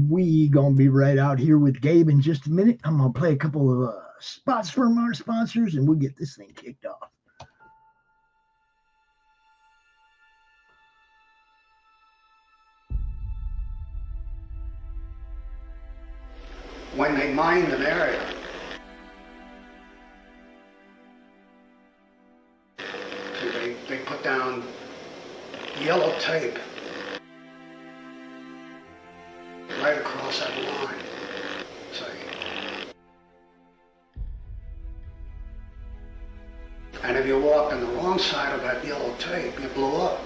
We gonna be right out here with Gabe in just a minute. I'm gonna play a couple of spots from our sponsors, and we'll get this thing kicked off. When they mine an area, they put down yellow tape right across that line. See? And if you walk on the wrong side of that yellow tape, you blew up.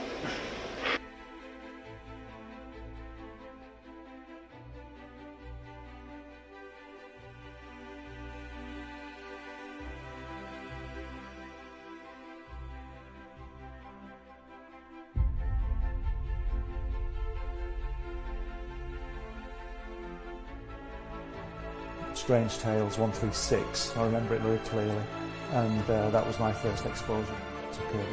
Strange Tales 136. I remember it very clearly, and that was my first exposure to Kirby.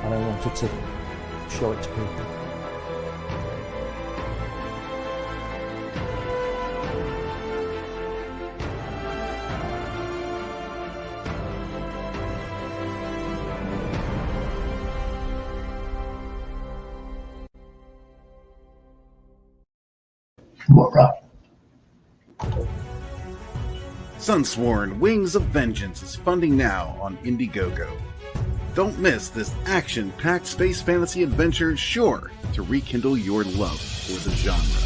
And I wanted to show it to people. Sunsworn Wings of Vengeance is funding now on Indiegogo. Don't miss this action-packed space fantasy adventure sure to rekindle your love for the genre.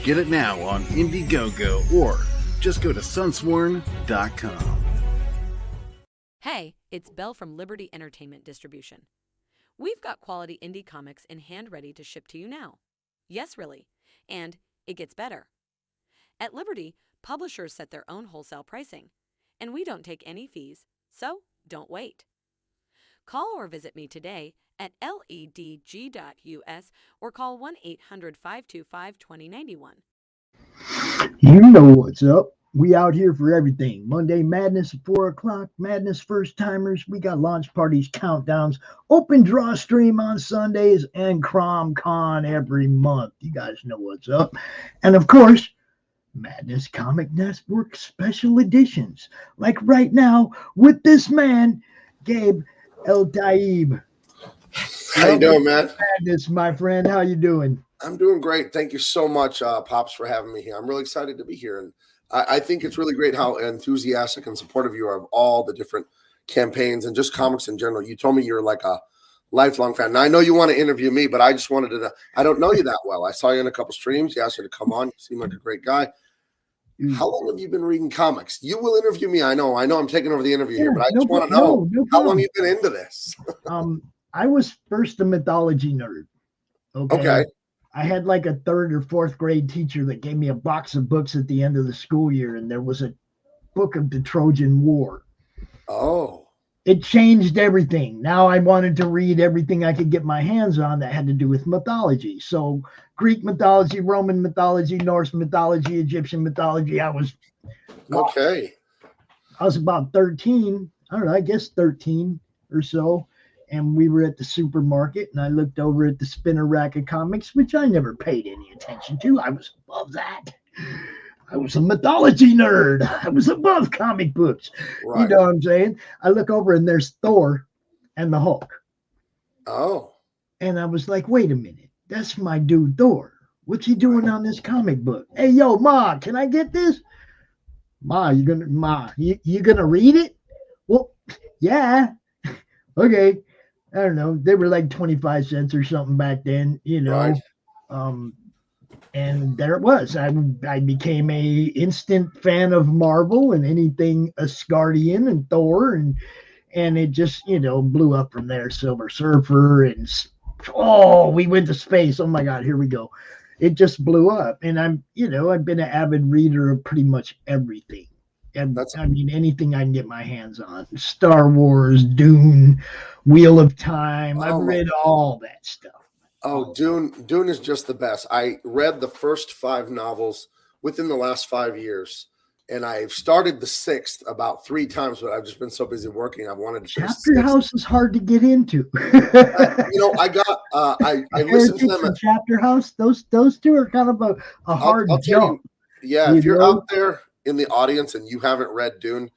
Get it now on Indiegogo or just go to sunsworn.com. Hey, it's Belle from Liberty Entertainment Distribution. We've got quality indie comics in hand ready to ship to you now. Yes, really. And it gets better. At Liberty, publishers set their own wholesale pricing, and we don't take any fees, so don't wait. Call or visit me today at ledg.us or call 1-800-525-2091. You know what's up. We out here for everything. Monday Madness at 4 o'clock, Madness First Timers. We got launch parties, countdowns, open draw stream on Sundays, and Crom Con every month. You guys know what's up. And of course, Madness Comic Network special editions. Like right now with this man, Gabe Eltaeb. How you doing, man? Madness, my friend. How you doing? I'm doing great. Thank you so much, Pops, for having me here. I'm really excited to be here. And I think it's really great how enthusiastic and supportive you are of all the different campaigns and just comics in general. You told me you're like a lifelong fan. Now, I know you want to interview me, but I just wanted to know. I don't know you that well. I saw you in a couple streams. You asked me to come on. You seem like a great guy. How long have you been reading comics? You will interview me. I know I'm taking over the interview here, but I just want to know how long you've been into this. I was first a mythology nerd. Okay. I had like a third or fourth grade teacher that gave me a box of books at the end of the school year, and there was a book of the Trojan War. Oh. It changed everything. Now I wanted to read everything I could get my hands on that had to do with mythology. So Greek mythology, Roman mythology, Norse mythology, Egyptian mythology. I was about 13. I don't know, I guess 13 or so. And we were at the supermarket, and I looked over at the spinner rack of comics, which I never paid any attention to. I was above that. I was a mythology nerd. I was above comic books. Right. You know what I'm saying? I look over, and there's Thor and the Hulk. Oh. And I was like, wait a minute. That's my dude Thor. What's he doing on this comic book? Hey, yo, Ma, can I get this? You gonna read it? Well, yeah. Okay. I don't know. They were like 25 cents or something back then, you know. Right. And there it was. I became a instant fan of Marvel and anything Asgardian and Thor, and it just, you know, blew up from there. Silver Surfer and we went to space. Oh my God, here we go. It just blew up. And I've been an avid reader of pretty much everything. Anything I can get my hands on. Star Wars, Dune, Wheel of Time. I've read all that stuff. Oh, Dune is just the best. I read the first 5 novels within the last 5 years, and I've started the 6th about 3 times, but I've just been so busy working. I've wanted to finish the Chapter 6th. House is hard to get into. I got I listened to them. And Chapter House, those two are kind of a hard I'll tell jump. you, if you're out there in the audience and you haven't read Dune,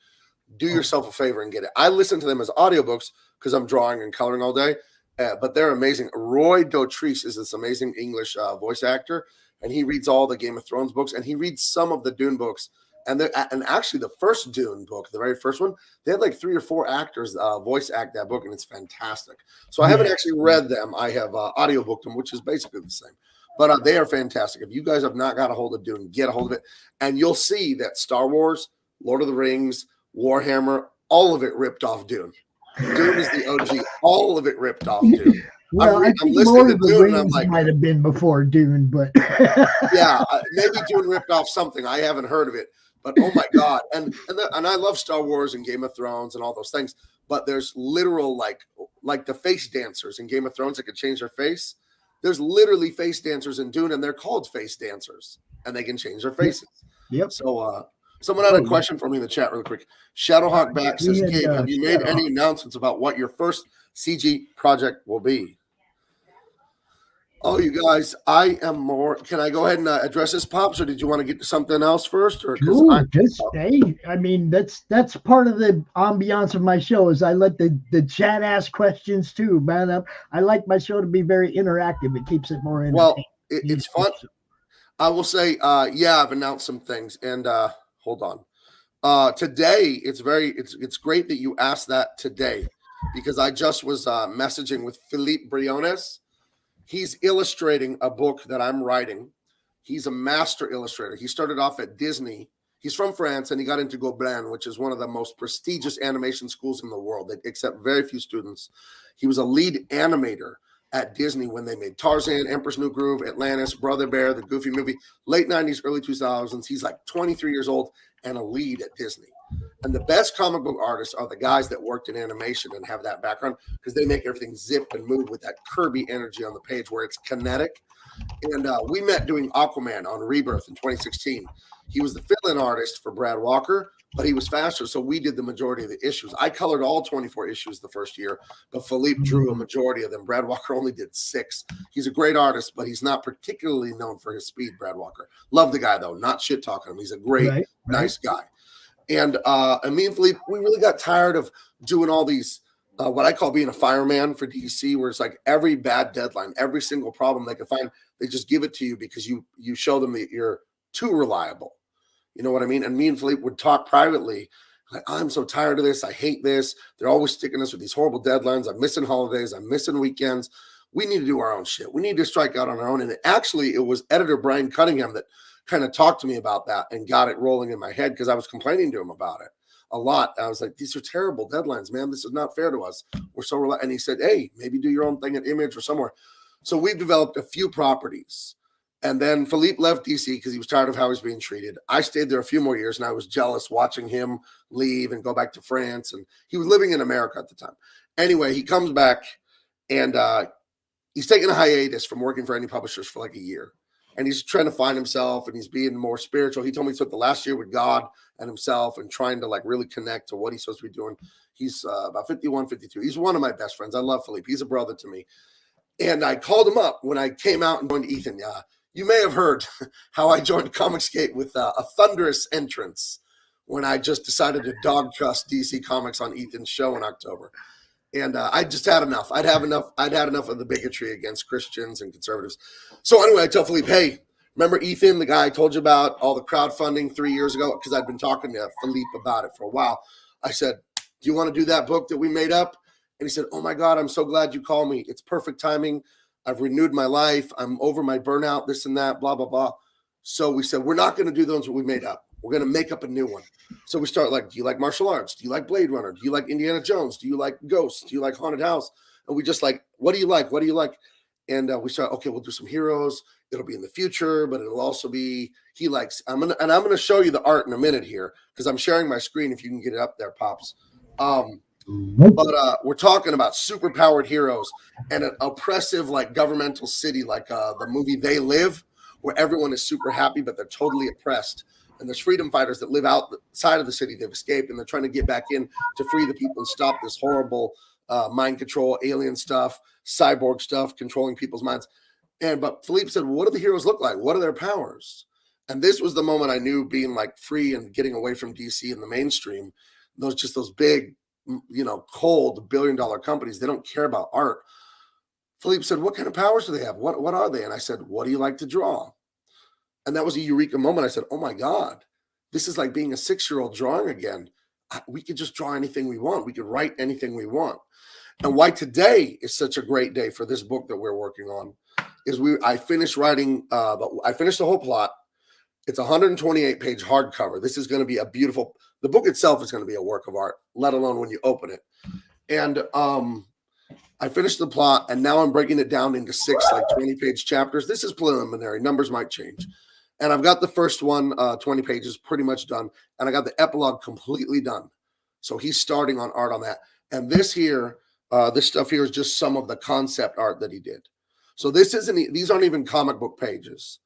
do yourself a favor and get it. I listen to them as audiobooks because I'm drawing and coloring all day, but they're amazing. Roy Dotrice is this amazing English voice actor, and he reads all the Game of Thrones books, and he reads some of the Dune books. And actually, the first Dune book, the very first one, they had like 3 or 4 actors voice act that book, and it's fantastic. So I haven't actually read them. I have audiobooked them, which is basically the same. But they are fantastic. If you guys have not got a hold of Dune, get a hold of it. And you'll see that Star Wars, Lord of the Rings, Warhammer, all of it ripped off Dune. Dune is the OG. All of it ripped off Dune. Well, I think Lord of the Rings might have been before Dune, but yeah, maybe Dune ripped off something. I haven't heard of it, but oh my god! And I love Star Wars and Game of Thrones and all those things. But there's literal like the face dancers in Game of Thrones that could change their face. There's literally face dancers in Dune, and they're called face dancers, and they can change their faces. Yep. So, someone had a question for me in the chat real quick. Shadowhawk back says, Gabe, have you made any announcements about what your first CG project will be? Oh, you guys, I am more. Can I go ahead and address this, Pops, or did you want to get to something else first? Or I mean, that's part of the ambiance of my show is I let the chat ask questions too, man. I like my show to be very interactive. It keeps it more entertaining. Well, it's fun. I will say, I've announced some things, and hold on. Today, it's great that you asked that today, because I just was messaging with Philippe Briones. He's illustrating a book that I'm writing. He's a master illustrator. He started off at Disney. He's from France, and he got into Gobelin, which is one of the most prestigious animation schools in the world. They accept very few students. He was a lead animator at Disney when they made Tarzan, Emperor's New Groove, Atlantis, Brother Bear, the Goofy movie, late 90s, early 2000s. He's like 23 years old and a lead at Disney. And the best comic book artists are the guys that worked in animation and have that background, because they make everything zip and move with that Kirby energy on the page where it's kinetic. And we met doing Aquaman on Rebirth in 2016. He was the fill-in artist for Brad Walker, but he was faster, so we did the majority of the issues. I colored all 24 issues the first year, but Philippe drew a majority of them. Brad Walker only did 6. He's a great artist, but he's not particularly known for his speed, Brad Walker. Love the guy, though. Not shit-talking him. He's a great, nice guy. And me and Philippe, we really got tired of doing all these, what I call being a fireman for DC, where it's like every bad deadline, every single problem they can find, they just give it to you because you show them that you're too reliable. You know what I mean? And me and Philippe would talk privately, like, I'm so tired of this. I hate this. They're always sticking us with these horrible deadlines. I'm missing holidays. I'm missing weekends. We need to do our own shit. We need to strike out on our own. And it was editor Brian Cunningham that kind of talked to me about that and got it rolling in my head, because I was complaining to him about it a lot. I was like, these are terrible deadlines, man. This is not fair to us. We're so relaxed. And he said, hey, maybe do your own thing at Image or somewhere. So we've developed a few properties. And then Philippe left DC because he was tired of how he was being treated. I stayed there a few more years, and I was jealous watching him leave and go back to France. And he was living in America at the time. Anyway, he comes back, and he's taking a hiatus from working for any publishers for like a year. And he's trying to find himself, and he's being more spiritual. He told me he spent the last year with God and himself and trying to like really connect to what he's supposed to be doing. He's about 51, 52. He's one of my best friends. I love Philippe. He's a brother to me. And I called him up when I came out and joined Ethan. You may have heard how I joined Comicsgate with a thunderous entrance when I just decided to dog cuss DC Comics on Ethan's show in October. And I just had enough. I'd had enough of the bigotry against Christians and conservatives. So anyway, I tell Philippe, hey, remember Ethan, the guy I told you about, all the crowdfunding 3 years ago? Because I'd been talking to Philippe about it for a while. I said, do you want to do that book that we made up? And he said, oh my God, I'm so glad you called me. It's perfect timing. I've renewed my life. I'm over my burnout, this and that, blah, blah, blah. So we said, we're not going to do those that we made up. We're going to make up a new one. So we start like, do you like martial arts? Do you like Blade Runner? Do you like Indiana Jones? Do you like Ghosts? Do you like Haunted House? And we just like, what do you like? What do you like? And we start, okay, we'll do some heroes. It'll be in the future, but it'll also be, I'm going to show you the art in a minute here, because I'm sharing my screen if you can get it up there, Pops. Nope. But we're talking about superpowered heroes and an oppressive, like, governmental city, like the movie They Live, where everyone is super happy, but they're totally oppressed. And there's freedom fighters that live outside of the city. They've escaped, and they're trying to get back in to free the people and stop this horrible mind control, alien stuff, cyborg stuff, controlling people's minds. But Philippe said, what do the heroes look like? What are their powers? And this was the moment I knew, being like free and getting away from DC and the mainstream, those big, cold billion-dollar companies, they don't care about art. Philippe said, what kind of powers do they have? What are they? And I said, what do you like to draw? And that was a eureka moment. I said, oh my God, this is like being a 6-year-old drawing again. We could just draw anything we want. We could write anything we want. And why today is such a great day for this book that we're working on is I finished writing, I finished the whole plot. It's a 128-page hardcover. This is going to be the book itself is going to be a work of art, let alone when you open it. And I finished the plot, and now I'm breaking it down into 6 20-page chapters. This is preliminary. Numbers might change. And I've got the first one, 20 pages, pretty much done. And I got the epilogue completely done. So he's starting on art on that. And this stuff here is just some of the concept art that he did. So these aren't even comic book pages.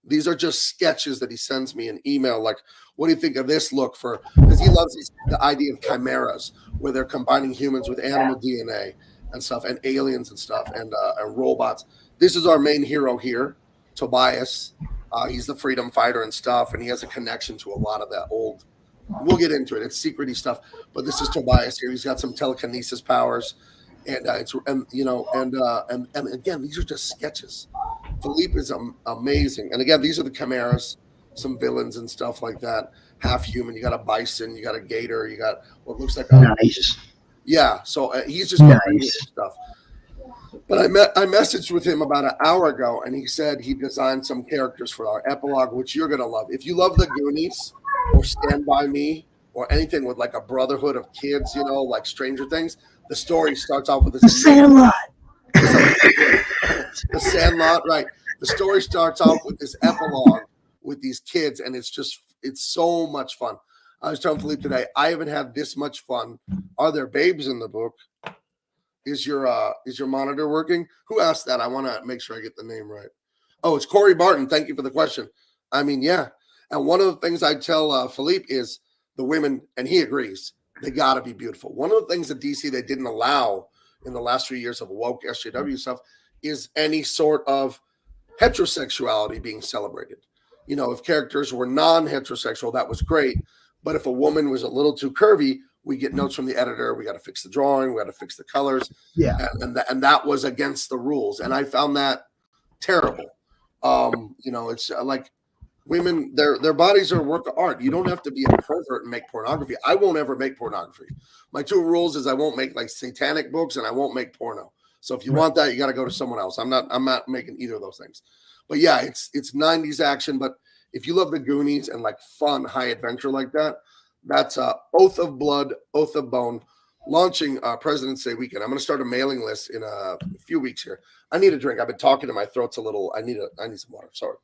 These are just sketches that he sends me an email, like, what do you think of this look for? Because he loves the idea of chimeras, where they're combining humans with animal DNA and stuff, and aliens and stuff, and robots. This is our main hero here, Tobias. He's the freedom fighter and stuff, and he has a connection to a lot of that old. We'll get into it. It's secrety stuff, but this is Tobias here. He's got some telekinesis powers, and again, these are just sketches. Philippe is amazing, and again, these are the chimeras, some villains and stuff like that. Half human. You got a bison, you got a gator, you got what looks like nice. Yeah. So he's just nice stuff. But I messaged with him about an hour ago, and he said he designed some characters for our epilogue, which you're going to love. If you love the Goonies or Stand By Me or anything with like a brotherhood of kids, like Stranger Things, the story starts off with this. The Sandlot. The Sandlot, right. The story starts off with this epilogue with these kids, and it's so much fun. I was telling Philippe today, I haven't had this much fun. Are there babes in the book? Is your monitor working? Who asked that? I want to make sure I get the name right. Oh, it's Corey Barton. Thank you for the question. I mean, yeah. And one of the things I tell Philippe is the women, and he agrees, they got to be beautiful. One of the things that DC they didn't allow in the last few years of woke SJW stuff is any sort of heterosexuality being celebrated. If characters were non-heterosexual, that was great. But if a woman was a little too curvy, we get notes from the editor. We got to fix the drawing. We got to fix the colors. Yeah. And that was against the rules. And I found that terrible. It's like women, their bodies are a work of art. You don't have to be a pervert and make pornography. I won't ever make pornography. My 2 rules is I won't make like satanic books, and I won't make porno. So if you want that, you got to go to someone else. I'm not making either of those things. But yeah, it's 90s action. But if you love the Goonies and like fun, high adventure like that, that's Oath of Blood, Oath of Bone, launching President's Day weekend. I'm going to start a mailing list in a few weeks here. I need a drink. I've been talking to my throat's a little. I need some water. Sorry.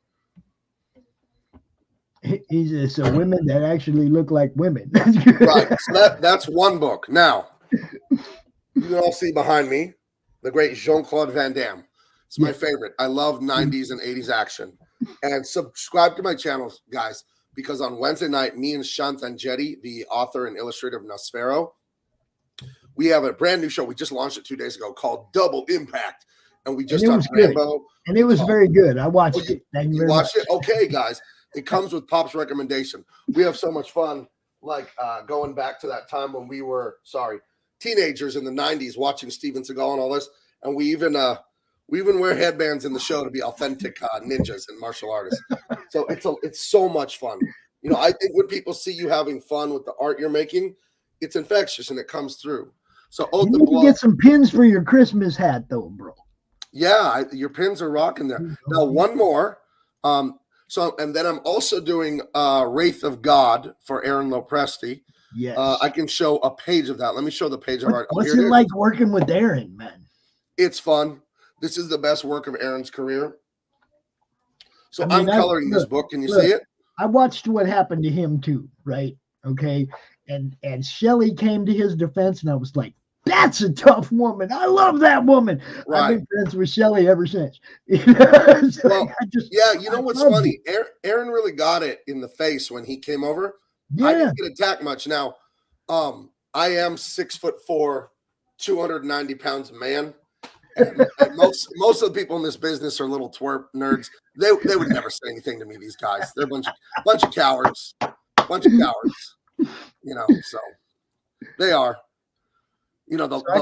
He's so women that actually look like women. Right. So that's one book. Now, you can all see behind me the great Jean-Claude Van Damme. It's my favorite. I love 90s and 80s action. And subscribe to my channel, guys, because on Wednesday night, me and Shanthan Jetty, the author and illustrator of Nosfero, we have a brand new show. We just launched it 2 days ago called Double Impact. And we just talked Rambo. And it was very good. I watched it. Thank you very much. It? Okay, guys. It comes with Pop's recommendation. We have so much fun, like going back to that time when we were, teenagers in the 90s watching Steven Seagal and all this. And we even wear headbands in the show to be authentic ninjas and martial artists. So it's so much fun. I think when people see you having fun with the art you're making, it's infectious and it comes through. So you need to get some pins for your Christmas hat, though, bro. Yeah, your pins are rocking there. Now, one more. And then I'm also doing Wraith of God for Aaron Lopresti. Yes. I can show a page of that. Let me show the page of art. What's it like working with Aaron, man? It's fun. This is the best work of Aaron's career. So I'm coloring this book. Can you see it? I watched what happened to him too, right? Okay. and Shelly came to his defense, and I was like, that's a tough woman. I love that woman. I've been friends with Shelly ever since. Well, yeah, you know what's love funny? Aaron really got it in the face when he came over. I Yeah. didn't get attacked much. Now, I am 6'4", 290 pounds of man. And most of the people in this business are little twerp nerds. They would never say anything to me. These guys, they're a bunch of cowards, You know, so they are. You know, I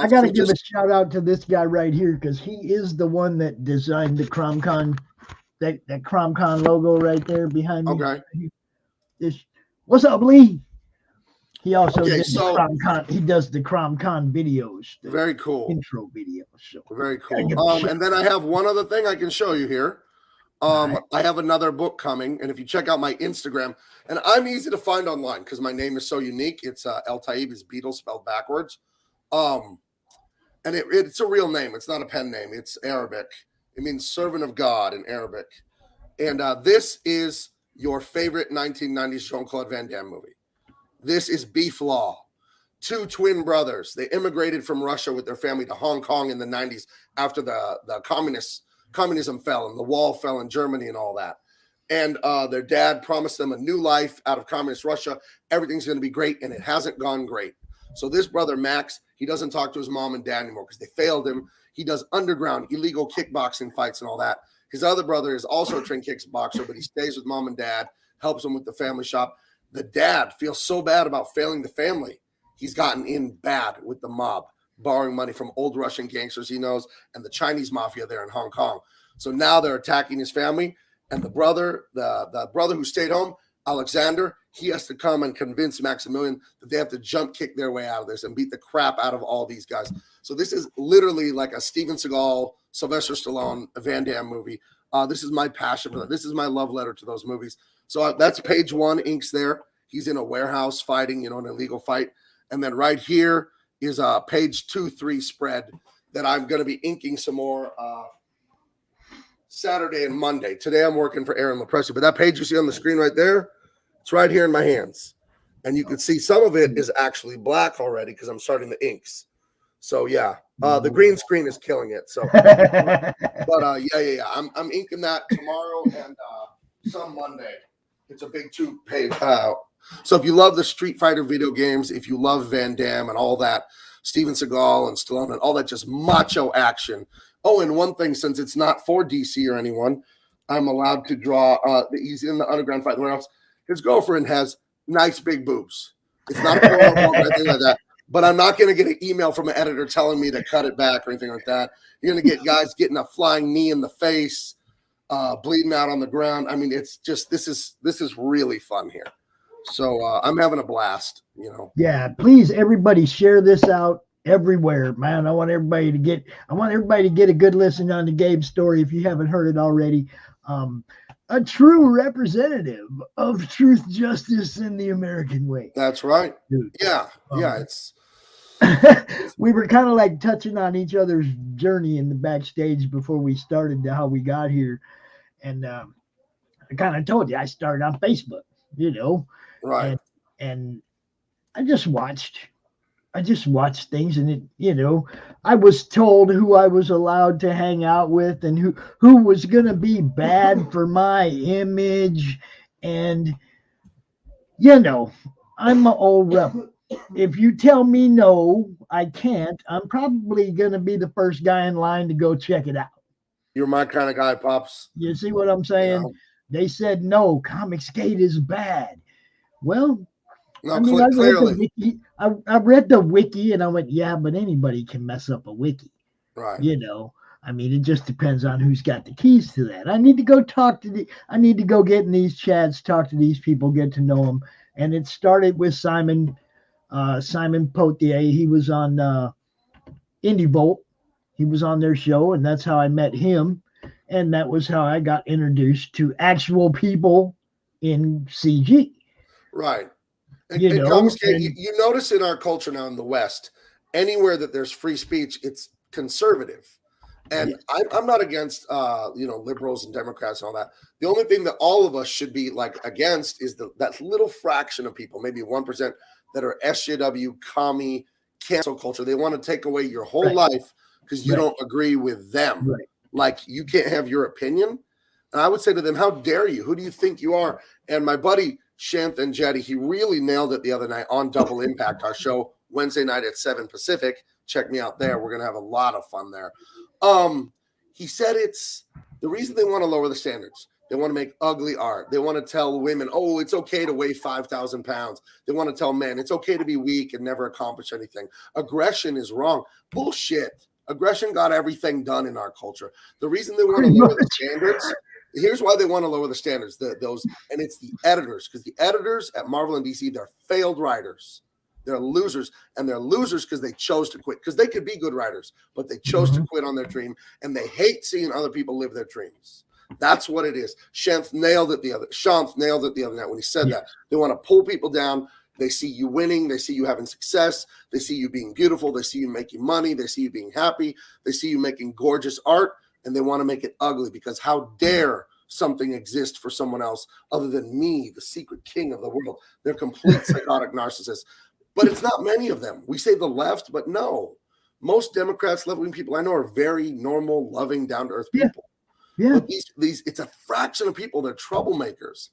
gotta give a shout out to this guy right here because he is the one that designed the CromCon, that CromCon logo right there behind me. Okay. What's up, Lee? He also Okay, did the CromCon. He does the CromCon videos. Very cool. Intro videos. So very cool. And then I have one other thing I can show you here. I have another book coming, and if you check out my Instagram, and I'm easy to find online because my name is so unique. It's Eltaeb is Beatles spelled backwards. And it's a real name. It's not a pen name. It's Arabic. It means servant of God in Arabic. And this is your favorite 1990s Jean-Claude Van Damme movie. This is Beef Law. Two twin brothers. They immigrated from Russia with their family to Hong Kong in the 90s after the communism fell and the wall fell in Germany and all that. And their dad promised them a new life out of communist Russia. Everything's going to be great, and it hasn't gone great. So this brother, Max, he doesn't talk to his mom and dad anymore because they failed him. He does underground illegal kickboxing fights and all that. His other brother is also a trained kickboxer, but he stays with mom and dad, helps them with the family shop. The dad feels so bad about failing the family. He's gotten in bad with the mob, borrowing money from old Russian gangsters he knows and the Chinese mafia there in Hong Kong. So now they're attacking his family. And the brother who stayed home, Alexander, he has to come and convince Maximilian that they have to jump kick their way out of this and beat the crap out of all these guys. So this is literally like a Steven Seagal, Sylvester Stallone, a Van Damme movie. This is my passion for that. This is my love letter to those movies. So that's page 1, inks there. He's in a warehouse fighting, an illegal fight. And then right here is page 2, 3 spread that I'm going to be inking some more Saturday and Monday. Today I'm working for Aaron LaPresti, but that page you see on the screen right there, it's right here in my hands. And you can see some of it is actually black already because I'm starting the inks. So yeah, the green screen is killing it. So, but yeah. I'm inking that tomorrow and some Monday. It's a big 2-page. So if you love the Street Fighter video games, if you love Van Damme and all that, Steven Seagal and Stallone and all that just macho action. Oh, and one thing, since it's not for DC or anyone, I'm allowed to draw. He's in the underground fight warehouse. His girlfriend has nice big boobs. It's not a porno or anything like that. But I'm not going to get an email from an editor telling me to cut it back or anything like that. You're going to get guys getting a flying knee in the face, bleeding out on the ground. I mean, it's just this is really fun here. So I'm having a blast. Yeah, please, everybody, share this out everywhere, man. I want everybody to get a good listen on the Gabe story if you haven't heard it already. A true representative of truth, justice, and the American way. That's right. Dude. Yeah, it's. We were kind of like touching on each other's journey in the backstage before we started how we got here, and I kind of told you I started on Facebook, right? And I just watched things, and I was told who I was allowed to hang out with and who was going to be bad for my image. And, I'm an old rebel. If you tell me no, I can't, I'm probably going to be the first guy in line to go check it out. You're my kind of guy, Pops. You see what I'm saying? They said, no, Comicsgate is bad. Well, no, clearly. I read the wiki and I went, yeah, but anybody can mess up a wiki. Right. It just depends on who's got the keys to that. I need to go get in these chats, talk to these people, get to know them. And it started with Simon Potier. He was on Indie Volt. He was on their show, and that's how I met him. And that was how I got introduced to actual people in CG. Right. And you notice in our culture now in the West, anywhere that there's free speech, it's conservative. And I'm not against, liberals and Democrats and all that. The only thing that all of us should be like against is that little fraction of people, maybe 1%, that are SJW, commie, cancel culture. They want to take away your whole life because you don't agree with them. Right. Like you can't have your opinion. And I would say to them, how dare you? Who do you think you are? And my buddy Shanth and Jetty, he really nailed it the other night on Double Impact, our show Wednesday night at 7 Pacific. Check me out there. We're going to have a lot of fun there. He said it's the reason they want to lower the standards. They want to make ugly art. They want to tell women, oh, it's okay to weigh 5,000 pounds. They want to tell men it's okay to be weak and never accomplish anything. Aggression is wrong. Bullshit. Aggression got everything done in our culture. The reason they want to lower the standards, here's why they want to lower the standards. And it's the editors, because the editors at Marvel and DC, they're failed writers. They're losers, and they're losers because they chose to quit. Because they could be good writers, but they chose to quit on their dream, and they hate seeing other people live their dreams. That's what it is. Shanth nailed it the other night when he said that. They want to pull people down. They see you winning. They see you having success. They see you being beautiful. They see you making money. They see you being happy. They see you making gorgeous art, and they want to make it ugly because how dare something exist for someone else other than me, the secret king of the world. They're complete psychotic narcissists. But it's not many of them. We say the left, but no. Most Democrats, left-wing people I know are very normal, loving, down-to-earth people. Yeah. But these it's a fraction of people. They're troublemakers.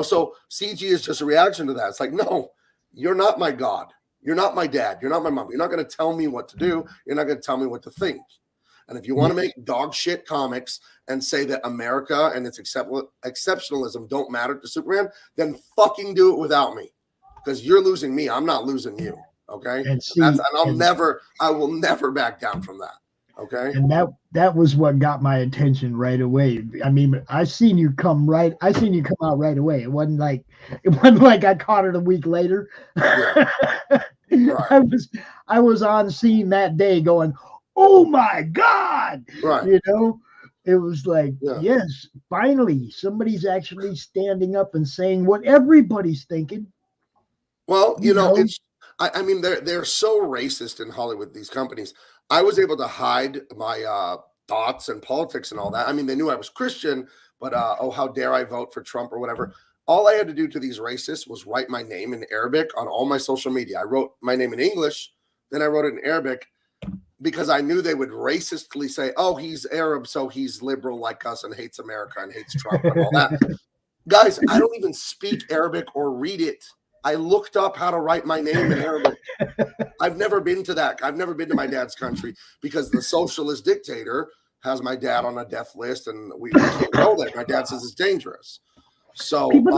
So CG is just a reaction to that. It's like, no, you're not my God. You're not my dad. You're not my mom. You're not going to tell me what to do. You're not going to tell me what to think. And if you want to make dog shit comics and say that America and its exceptionalism don't matter to Superman, then fucking do it without me. Because you're losing me. I'm not losing you. Okay. I will never back down from that. Okay. And that was what got my attention right away. I mean, I seen you come out right away. It wasn't like I caught it a week later. Yeah. Right. I was on scene that day going, oh my God. Right. It was like, yes, finally somebody's actually standing up and saying what everybody's thinking. Well, it's. I mean, they're so racist in Hollywood. These companies. I was able to hide my thoughts and politics and all that. I mean, they knew I was Christian, but how dare I vote for Trump or whatever. All I had to do to these racists was write my name in Arabic on all my social media. I wrote my name in English, then I wrote it in Arabic because I knew they would racistly say, "Oh, he's Arab, so he's liberal like us and hates America and hates Trump and all that." Guys, I don't even speak Arabic or read it. I looked up how to write my name in Arabic. I've never been to that. I've never been to my dad's country because the socialist dictator has my dad on a death list, and we can't go there. My dad says it's dangerous. So people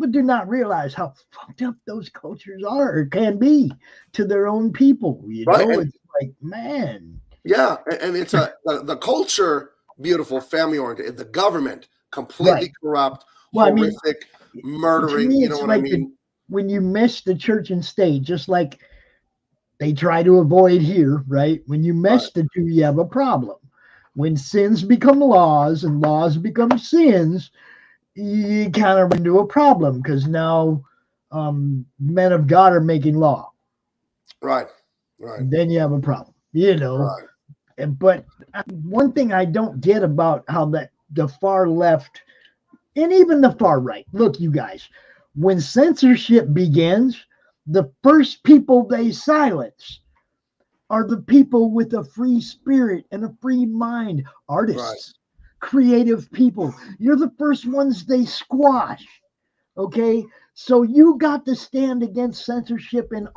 do not realize how fucked up those cultures are or can be to their own people. It's like, man. Yeah, and it's the culture, beautiful, family oriented. The government completely corrupt, horrific. Murdering, you know what I mean? When you mesh the church and state, just like they try to avoid here, right? When you mesh the two, you have a problem. When sins become laws and laws become sins, you kind of run into a problem because now men of God are making law. Right. And then you have a problem, But one thing I don't get about how the far left and even the far right. Look, you guys, when censorship begins, the first people they silence are the people with a free spirit and a free mind, artists, creative people. You're the first ones they squash. Okay? So you got to stand against censorship in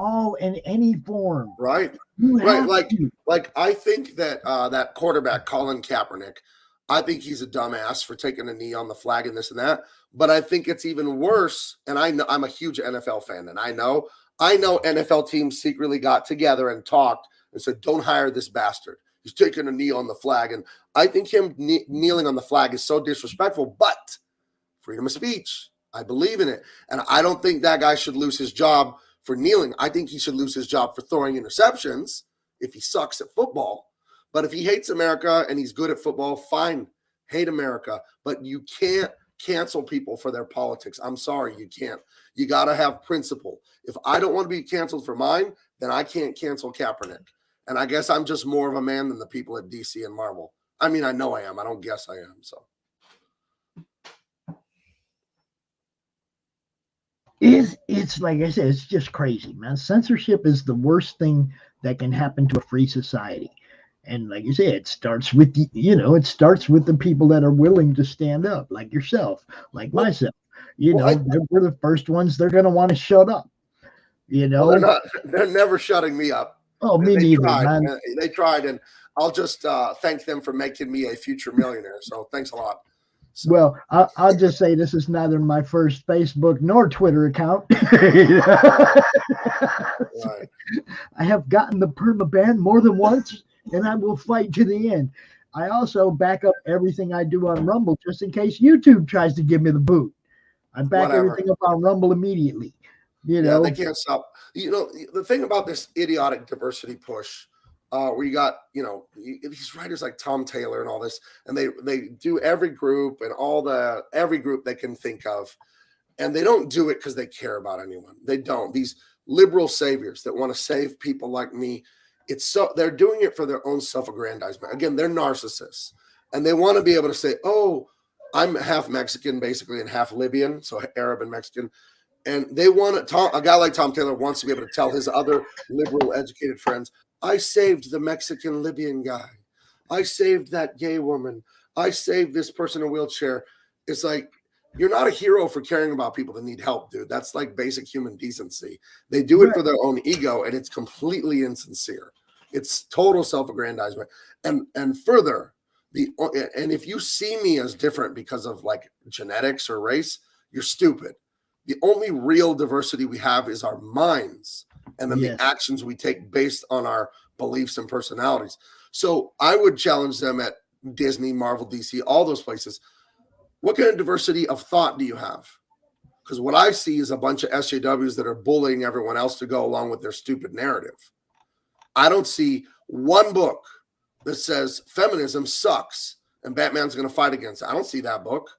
any form. Right. Like I think that that quarterback, Colin Kaepernick, I think he's a dumbass for taking a knee on the flag and this and that. But I think it's even worse. And I know I'm a huge NFL fan, and I know NFL teams secretly got together and talked and said, "Don't hire this bastard. He's taking a knee on the flag." And I think him kneeling on the flag is so disrespectful. But freedom of speech, I believe in it, and I don't think that guy should lose his job for kneeling. I think he should lose his job for throwing interceptions if he sucks at football. But if he hates America and he's good at football, fine, hate America. But you can't cancel people for their politics. I'm sorry, you can't. You got to have principle. If I don't want to be canceled for mine, then I can't cancel Kaepernick. And I guess I'm just more of a man than the people at DC and Marvel. I mean, I know I am. I don't guess I am. So it's like I said, it's just crazy, man. Censorship is the worst thing that can happen to a free society. And like you say, it starts with it starts with the people that are willing to stand up, like yourself, like myself. We're the first ones they're going to want to shut up. They're never shutting me up. Oh, me neither, man. They tried, and I'll just thank them for making me a future millionaire. So thanks a lot. So. Well, I'll just say this is neither my first Facebook nor Twitter account. Right. I have gotten the permaban more than once, and I will fight to the end. I also back up everything I do on Rumble just in case YouTube tries to give me the boot. I back everything up on Rumble immediately. Yeah, they can't stop. The thing about this idiotic diversity push, where you got, these writers like Tom Taylor and all this, and they do every group and every group they can think of, and they don't do it because they care about anyone. They don't. These liberal saviors that want to save people like me, they're doing it for their own self-aggrandizement. Again, they're narcissists, and they want to be able to say, "Oh, I'm half Mexican, basically, and half Libyan, so Arab and Mexican." And they want a guy like Tom Taylor wants to be able to tell his other liberal educated friends, I saved the Mexican Libyan guy. I saved that gay woman. I saved this person in a wheelchair. It's like, you're not a hero for caring about people that need help, dude. That's like basic human decency. They do it for their own ego, and it's completely insincere. It's total self-aggrandizement. And further, and if you see me as different because of like genetics or race, you're stupid. The only real diversity we have is our minds and then the actions we take based on our beliefs and personalities. So I would challenge them at Disney, Marvel, DC, all those places. What kind of diversity of thought do you have? Because what I see is a bunch of SJWs that are bullying everyone else to go along with their stupid narrative. I don't see one book that says feminism sucks and Batman's going to fight against it. I don't see that book.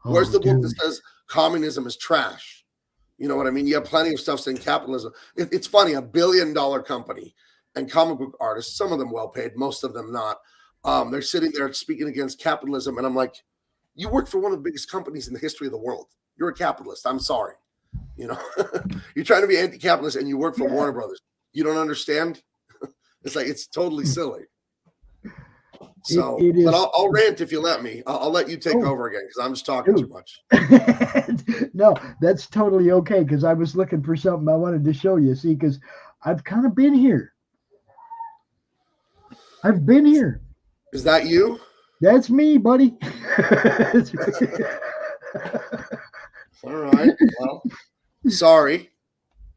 Where's the book that says communism is trash? You know what I mean? You have plenty of stuff saying capitalism. It's funny, $1 billion company and comic book artists, some of them well paid, most of them not. They're sitting there speaking against capitalism. And I'm like, you work for one of the biggest companies in the history of the world. You're a capitalist. I'm sorry. You're trying to be anti-capitalist and you work for Warner Brothers. You don't understand? It's like, it's totally silly. So, but I'll rant if you let me. I'll let you take over again because I'm just talking too much. No, that's totally okay because I was looking for something I wanted to show you. See, because I've kind of been here. I've been here. Is that you? That's me, buddy. All right. Well, sorry.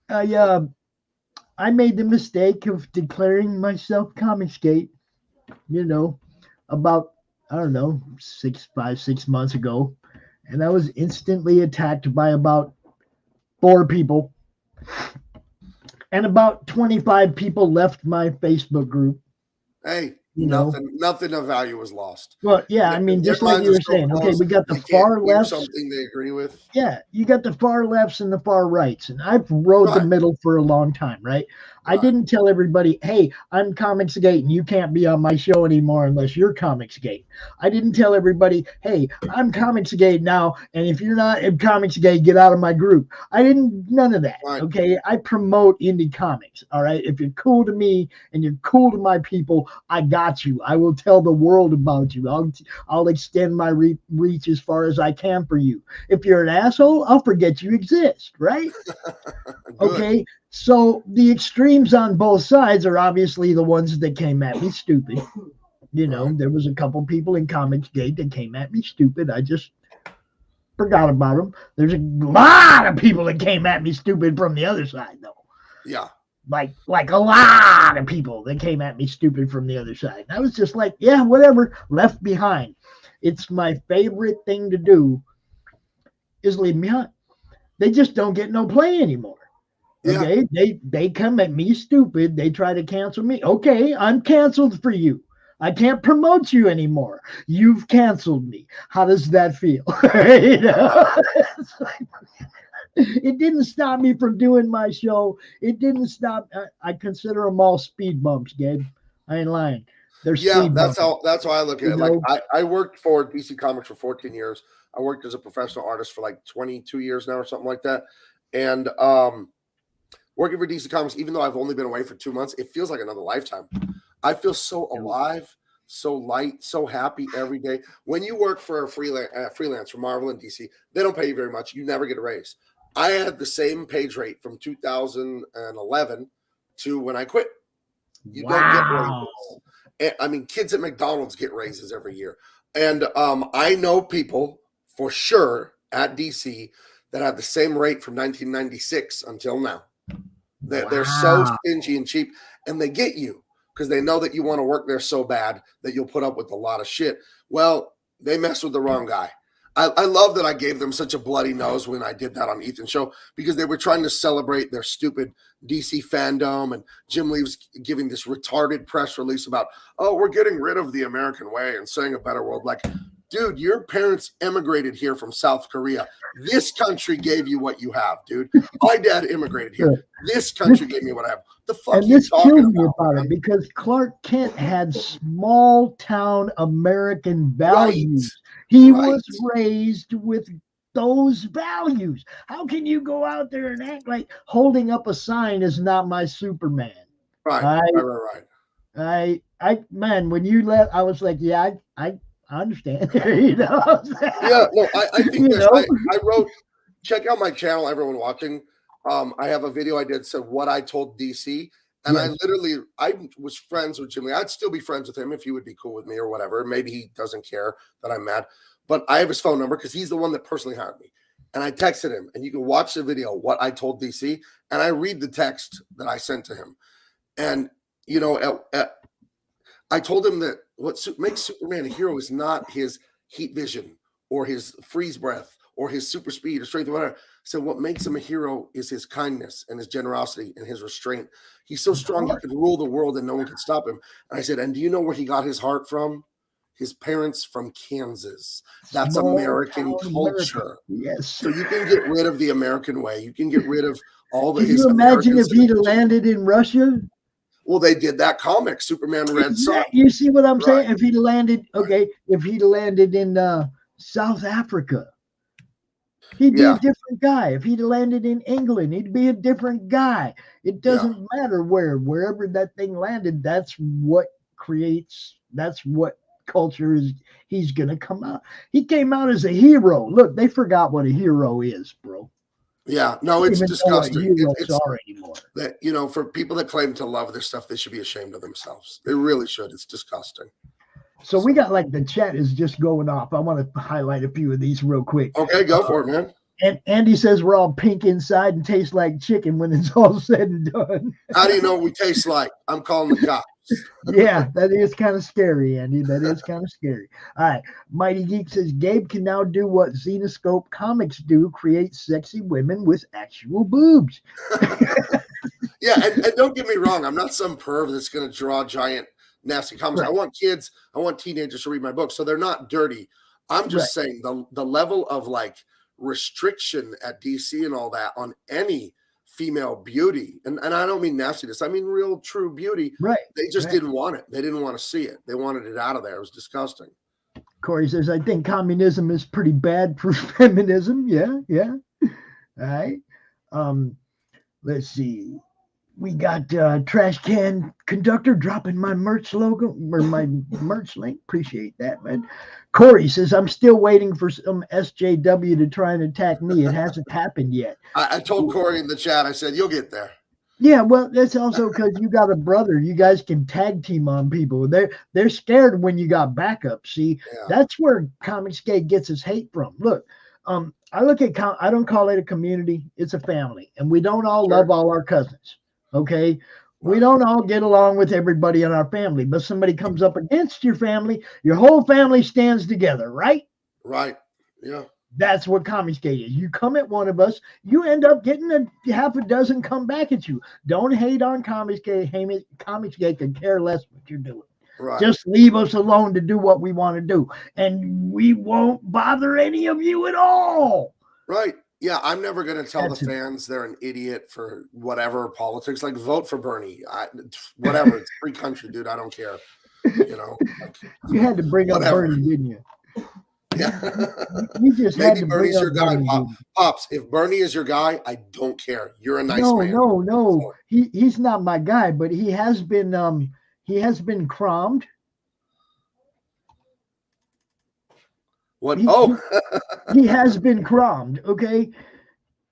I made the mistake of declaring myself Comicsgate, about, I don't know, 6 months ago. And I was instantly attacked by about 4 people. And about 25 people left my Facebook group. Hey, nothing of value was lost. Well, yeah, I mean, just like you were saying, okay, we got the far left. Something they agree with. Yeah, you got the far lefts and the far rights, and I've rode the middle for a long time, right? I didn't tell everybody, hey, I'm Comicsgate, and you can't be on my show anymore unless you're Comicsgate. I didn't tell everybody, hey, I'm Comicsgate now, and if you're not in Comicsgate, get out of my group. None of that, okay? I promote indie comics, all right? If you're cool to me and you're cool to my people, I got you. I will tell the world about you. I'll extend my reach as far as I can for you. If you're an asshole, I'll forget you exist, right? Okay, so the extremes on both sides are obviously the ones that came at me stupid. There was a couple people in Comicsgate that came at me stupid. I just forgot about them. There's a lot of people that came at me stupid from the other side, though. Yeah. Like a lot of people that came at me stupid from the other side. And I was just like, yeah, whatever, left behind. It's my favorite thing to do is leave them behind. They just don't get no play anymore. Okay, they come at me stupid. They try to cancel me. Okay, I'm canceled for you. I can't promote you anymore. You've canceled me. How does that feel? It didn't stop me from doing my show. It didn't stop. I consider them all speed bumps, Gabe. I ain't lying. They're Yeah, speed bumps. that's how I look at You it. Like know? I worked for DC Comics for 14 years. I worked as a professional artist for like 22 years now or something like that. And working for DC Comics, even though I've only been away for 2 months, it feels like another lifetime. I feel so alive, so light, so happy every day. When you work for a freelance for Marvel and DC, they don't pay you very much. You never get a raise. I had the same page rate from 2011 to when I quit. You don't get raises. I mean, kids at McDonald's get raises every year. And I know people for sure at DC that have the same rate from 1996 until now. They're so stingy and cheap, and they get you because they know that you want to work there so bad that you'll put up with a lot of shit. Well, they mess with the wrong guy. I love that I gave them such a bloody nose when I did that on Ethan's show because they were trying to celebrate their stupid DC fandom, and Jim Lee was giving this retarded press release about, oh, we're getting rid of the American way and saying a better world. Like, dude, your parents emigrated here from South Korea. This country gave you what you have, dude. My dad immigrated here. This country gave me what I have. The fuck and you this talking killed me about it because Clark Kent had small town American values. He was raised with those values. How can you go out there and act like holding up a sign is not my Superman? Right. Man, when you left, I was like, yeah, I understand. You know? Yeah, no, I think this. I wrote, check out my channel, everyone watching. I have a video I did said what I told DC. And I was friends with Jim Lee. I'd still be friends with him if he would be cool with me or whatever. Maybe he doesn't care that I'm mad. But I have his phone number because he's the one that personally hired me. And I texted him, and you can watch the video, what I told DC, and I read the text that I sent to him. And, you know, I told him that what makes Superman a hero is not his heat vision or his freeze breath or his super speed or strength or whatever. So what makes him a hero is his kindness and his generosity and his restraint. He's so strong he could rule the world and no one could stop him. And I said, and do you know where he got his heart from? His parents from Kansas. That's American culture. Yes. So you can get rid of the American way. You can get rid of all the. Can you imagine if he'd landed in Russia? Well, they did that comic, Superman Red Sun. You see what I'm saying? If he'd landed, if he'd landed in South Africa, he'd be a different guy. If he'd landed in England, he'd be a different guy. It doesn't matter wherever that thing landed, that's what culture is. He's gonna come out. He came out as a hero. Look, they forgot what a hero is, bro. Yeah, no, it's disgusting. It's anymore. That, you know, for people that claim to love this stuff, they should be ashamed of themselves. They really should. It's disgusting. So we got the chat is just going off. I want to highlight a few of these real quick. Okay, go for it, man. And Andy says we're all pink inside and taste like chicken when it's all said and done. How do you know what we taste like? I'm calling the cops. Yeah, that is kind of scary, Andy. That is kind of scary. All right. Mighty Geek says Gabe can now do what Xenoscope comics do, create sexy women with actual boobs. Yeah, and don't get me wrong. I'm not some perv that's going to draw giant, nasty comics. Right. I want kids, I want teenagers to read my books, so they're not dirty. I'm just saying the level of restriction at DC and all that on any female beauty, and I don't mean nastiness, I mean real true beauty. Right. They just didn't want it. They didn't want to see it. They wanted it out of there. It was disgusting. Corey says, I think communism is pretty bad for feminism. Yeah. All right. Let's see. We got Trash Can Conductor dropping my merch logo or my merch link. Appreciate that, man. Corey says, I'm still waiting for some SJW to try and attack me. It hasn't happened yet. I told Corey in the chat, I said, you'll get there. Yeah, well, that's also because you got a brother. You guys can tag team on people. They're scared when you got backup. See, that's where Comicsgate gets his hate from. Look, I look at I don't call it a community. It's a family. And we don't all love all our cousins. Okay, we don't all get along with everybody in our family, but somebody comes up against your family, your whole family stands together, right? Right. Yeah. That's what Comicsgate is. You come at one of us, you end up getting a half a dozen come back at you. Don't hate on Comicsgate. Comicsgate can care less what you're doing. Right. Just leave us alone to do what we want to do, and we won't bother any of you at all. Right. Yeah, I'm never going to tell the That's it. fans they're an idiot for whatever politics. Like, vote for Bernie. Whatever. It's free country, dude. I don't care. You know, like, You had to bring up whatever. Bernie, didn't you? Yeah. You just had Maybe to bring Bernie's up your guy, Bernie, didn't you? Pops. If Bernie is your guy, I don't care. You're a nice No, man. no. He's not my guy, but he has been crommed. What? He- Oh, He has been crommed, okay?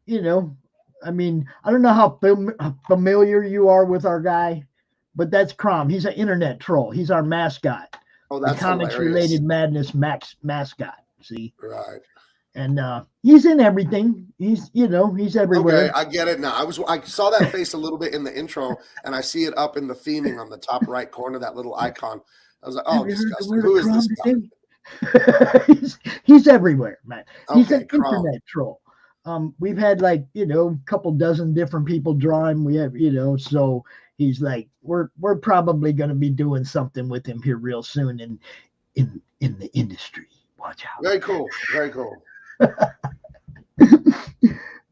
You know, I mean, I don't know how familiar you are with our guy, but that's Crom. He's an internet troll. He's our mascot. oh, The that's comics hilarious. related madness mascot. See, Right. and he's in everything. He's everywhere. Okay, I get it now. I saw that face a little bit in the intro, and I see it up in the theming on the top right corner, that little icon. I was like, oh, Have you heard the disgusting. word Who of is this Crom today? guy? he's everywhere, man. He's Okay, an Crom. internet troll. We've had like a couple dozen different people draw him. We have so he's like we're probably going to be doing something with him here real soon in the industry. Watch out. Very cool. Very cool.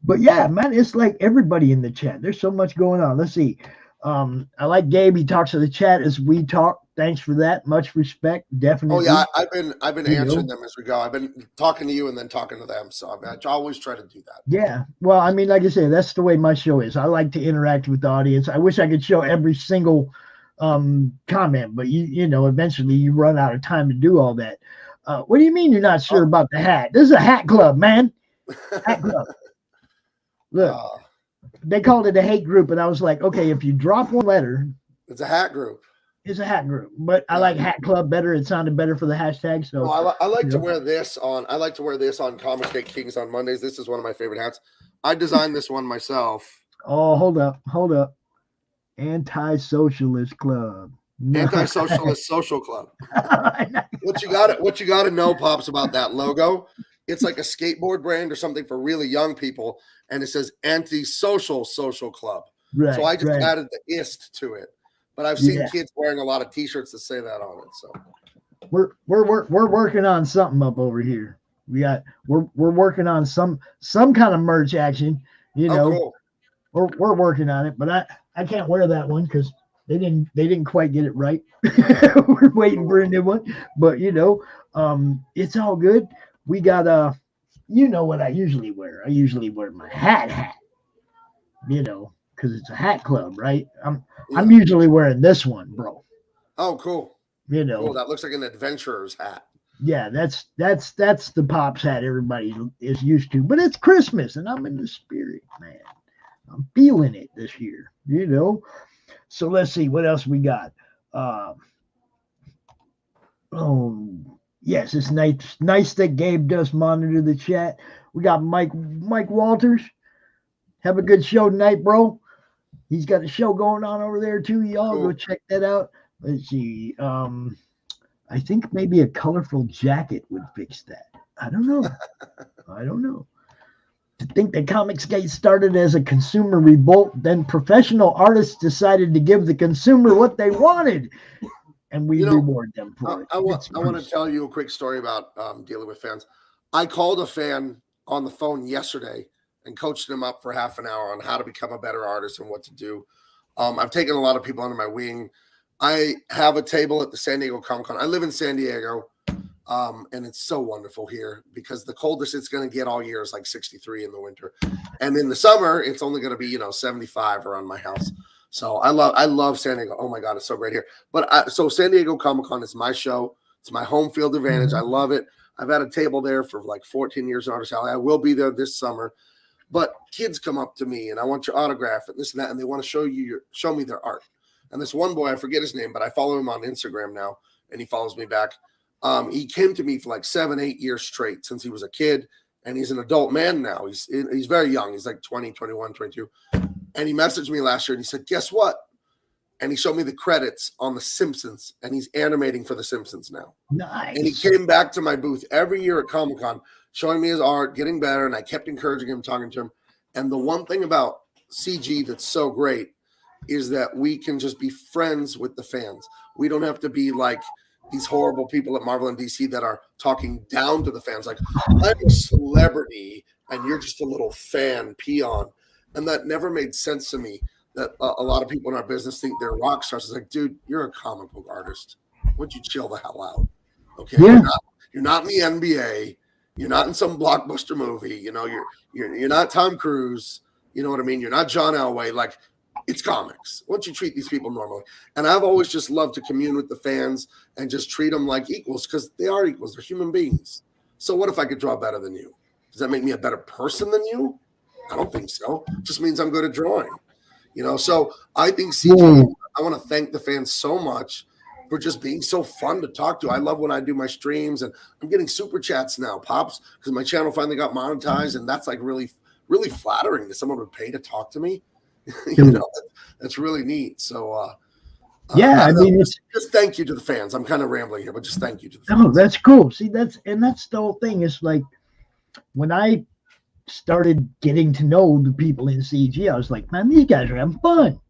But yeah, man, it's like everybody in the chat. There's so much going on. Let's see. I like Gabe. He talks to the chat as we talk. Thanks for that. Much respect. Oh Definitely. yeah, I've been You answering know. them as we go. I've been talking to you and then talking to them. So I always try to do that. Yeah. Well, I mean, like I said, that's the way my show is. I like to interact with the audience. I wish I could show every single comment, but eventually you run out of time to do all that. What do you mean you're not sure about the hat? This is a hat club, man. Hat club. Look, they called it a hate group, and I was like, okay, if you drop one letter, It's a hat group. it's a hat group. But I like hat club better. It sounded better for the hashtag. So Oh, I like to know. wear this on. I like to wear this on Comic Day Kings on Mondays. This is one of my favorite hats. I designed this one myself. Oh, hold up. Anti-socialist club. No. Anti-socialist social club. What you got to know, Pops, about that logo? It's like a skateboard brand or something for really young people, and it says anti-social social club. Right, So I just right. added the ist to it. But I've seen Yeah. kids wearing a lot of T-shirts that say that on it. So We're working on something up over here. We're working on some kind of merch action. cool. We're working on it, but I can't wear that one because they didn't quite get it right. We're waiting for a new one, but it's all good. We got what I usually wear. I usually wear my hat, because it's a hat club, right? I'm usually wearing this one, bro. Oh, cool. Cool. That looks like an adventurer's hat. Yeah, that's the Pops hat everybody is used to. But it's Christmas, and I'm in the spirit, man. I'm feeling it this year, So let's see what else we got. Yes, it's nice that Gabe does monitor the chat. We got Mike Walters. Have a good show tonight, bro. He's got a show going on over there too. Y'all Cool. go check that out. Let's see. I think maybe a colorful jacket would fix that. I don't know. To think that comics get started as a consumer revolt, then professional artists decided to give the consumer what they wanted, and we reward them for it. I want to tell you a quick story about dealing with fans. I called a fan on the phone yesterday and coached him up for half an hour on how to become a better artist and what to do. I've taken a lot of people under my wing. I have a table at the San Diego Comic-Con. I live in San Diego, and it's so wonderful here because the coldest it's going to get all year is like 63 in the winter. And in the summer, it's only going to be, 75 around my house. So I love San Diego. Oh my God, it's so great here. But so San Diego Comic-Con is my show. It's my home field advantage. I love it. I've had a table there for like 14 years in Artist Alley. I will be there this summer. But kids come up to me and I want your autograph and this and that, and they want to show me their art. And this one boy, I forget his name, but I follow him on Instagram now, and he follows me back. He came to me for like 7-8 years straight since he was a kid, and he's an adult man now. He's very young. He's like 20, 21, 22. And he messaged me last year, and he said, guess what? And he showed me the credits on The Simpsons, and he's animating for The Simpsons now. Nice. And he came back to my booth every year at Comic-Con, showing me his art, getting better, and I kept encouraging him, talking to him. And the one thing about CG that's so great is that we can just be friends with the fans. We don't have to be like these horrible people at Marvel and DC that are talking down to the fans. Like, I'm a celebrity and you're just a little fan peon. And that never made sense to me, that a lot of people in our business think they're rock stars. It's like, dude, you're a comic book artist. Would you chill the hell out? Okay. Yeah. You're not in the NBA. You're not in some blockbuster movie. You know, you're not Tom Cruise. You know what I mean? You're not John Elway. Like, it's comics. Why don't you treat these people normally? And I've always just loved to commune with the fans and just treat them like equals, because they are equals. They're human beings. So what if I could draw better than you? Does that make me a better person than you? I don't think so. It just means I'm good at drawing. You know, so I think CJ, I want to thank the fans so much for just being so fun to talk to. I love when I do my streams, and I'm getting super chats now, Pops, because my channel finally got monetized, and that's like really, really flattering that someone would pay to talk to me. You know, that's really neat. So yeah, I mean, it's just thank you to the fans. I'm kind of rambling here, but just thank you to the fans. Oh, that's cool. See, that's the whole thing. It's like when I started getting to know the people in CG, I was like, man, these guys are having fun.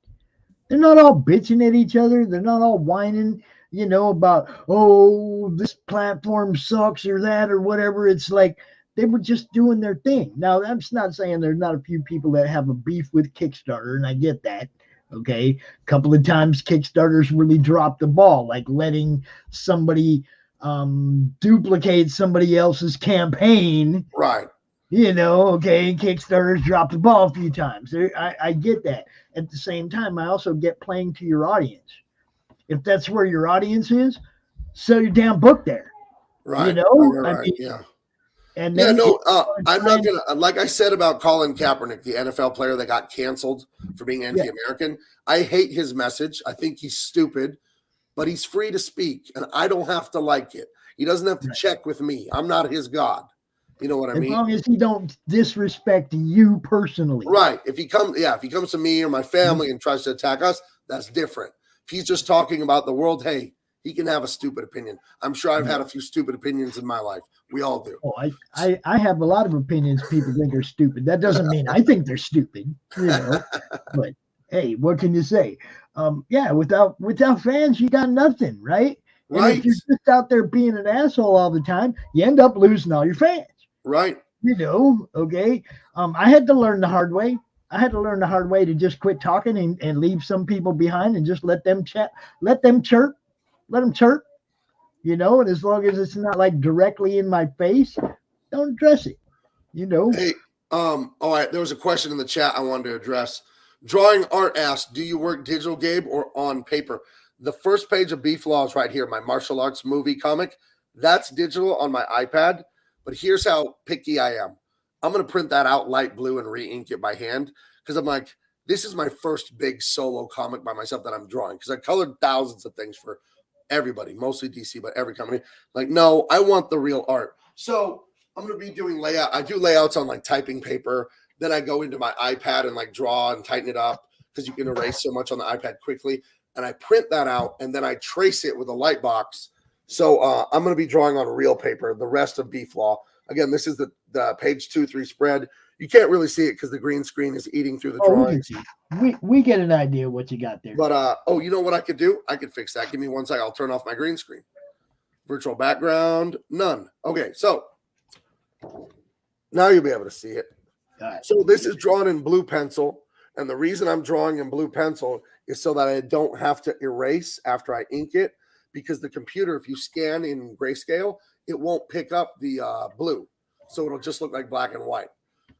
They're not all bitching at each other. They're not all whining, you know, about, oh, this platform sucks or that or whatever. It's like they were just doing their thing. Now, that's not saying there's not a few people that have a beef with Kickstarter, and I get that. Okay. A couple of times Kickstarters really dropped the ball, like letting somebody duplicate somebody else's campaign. Right. You know, okay, Kickstarters dropped the ball a few times. I get that. At the same time, I also get playing to your audience. If that's where your audience is, sell your damn book there. Right. You know? Right. I mean, yeah. And Yeah, then no, I'm not going to, like I said about Colin Kaepernick, the NFL player that got canceled for being anti-American. I hate his message. I think he's stupid, but he's free to speak, and I don't have to like it. He doesn't have to check with me. I'm not his God. You know what I mean? As long as he don't disrespect you personally. Right. If he comes to me or my family and tries to attack us, that's different. If he's just talking about the world, hey, he can have a stupid opinion. I'm sure I've had a few stupid opinions in my life. We all do. Oh, I have a lot of opinions people think are stupid. That doesn't mean I think they're stupid, you know. But hey, what can you say? Yeah, without fans, you got nothing, right? Right. And if you're just out there being an asshole all the time, you end up losing all your fans. Right. You know, okay. I had to learn the hard way. I had to learn the hard way to just quit talking and leave some people behind and just let them chat, let them chirp, you know, and as long as it's not like directly in my face, don't address it, you know. Hey, all right, there was a question in the chat I wanted to address. Drawing Art asked, do you work digital, Gabe, or on paper? The first page of Beef Law is right here, my martial arts movie comic. That's digital on my iPad. But here's how picky I am. I'm going to print that out light blue and re-ink it by hand, because I'm like, this is my first big solo comic by myself that I'm drawing, because I colored thousands of things for everybody, mostly DC, but every company. Like, no, I want the real art. So I'm going to be doing layout. I do layouts on like typing paper. Then I go into my iPad and like draw and tighten it up, because you can erase so much on the iPad quickly. And I print that out, and then I trace it with a light box. So I'm going to be drawing on real paper the rest of Beef Law. Again, this is the page 2-3 spread. You can't really see it because the green screen is eating through the drawings. We get an idea of what you got there. But you know what I could do? I could fix that. Give me 1 second. I'll turn off my green screen. Virtual background, none. Okay, so now you'll be able to see it. Right. So this is drawn in blue pencil, and the reason I'm drawing in blue pencil is so that I don't have to erase after I ink it. Because the computer, if you scan in grayscale, it won't pick up the blue, so it'll just look like black and white.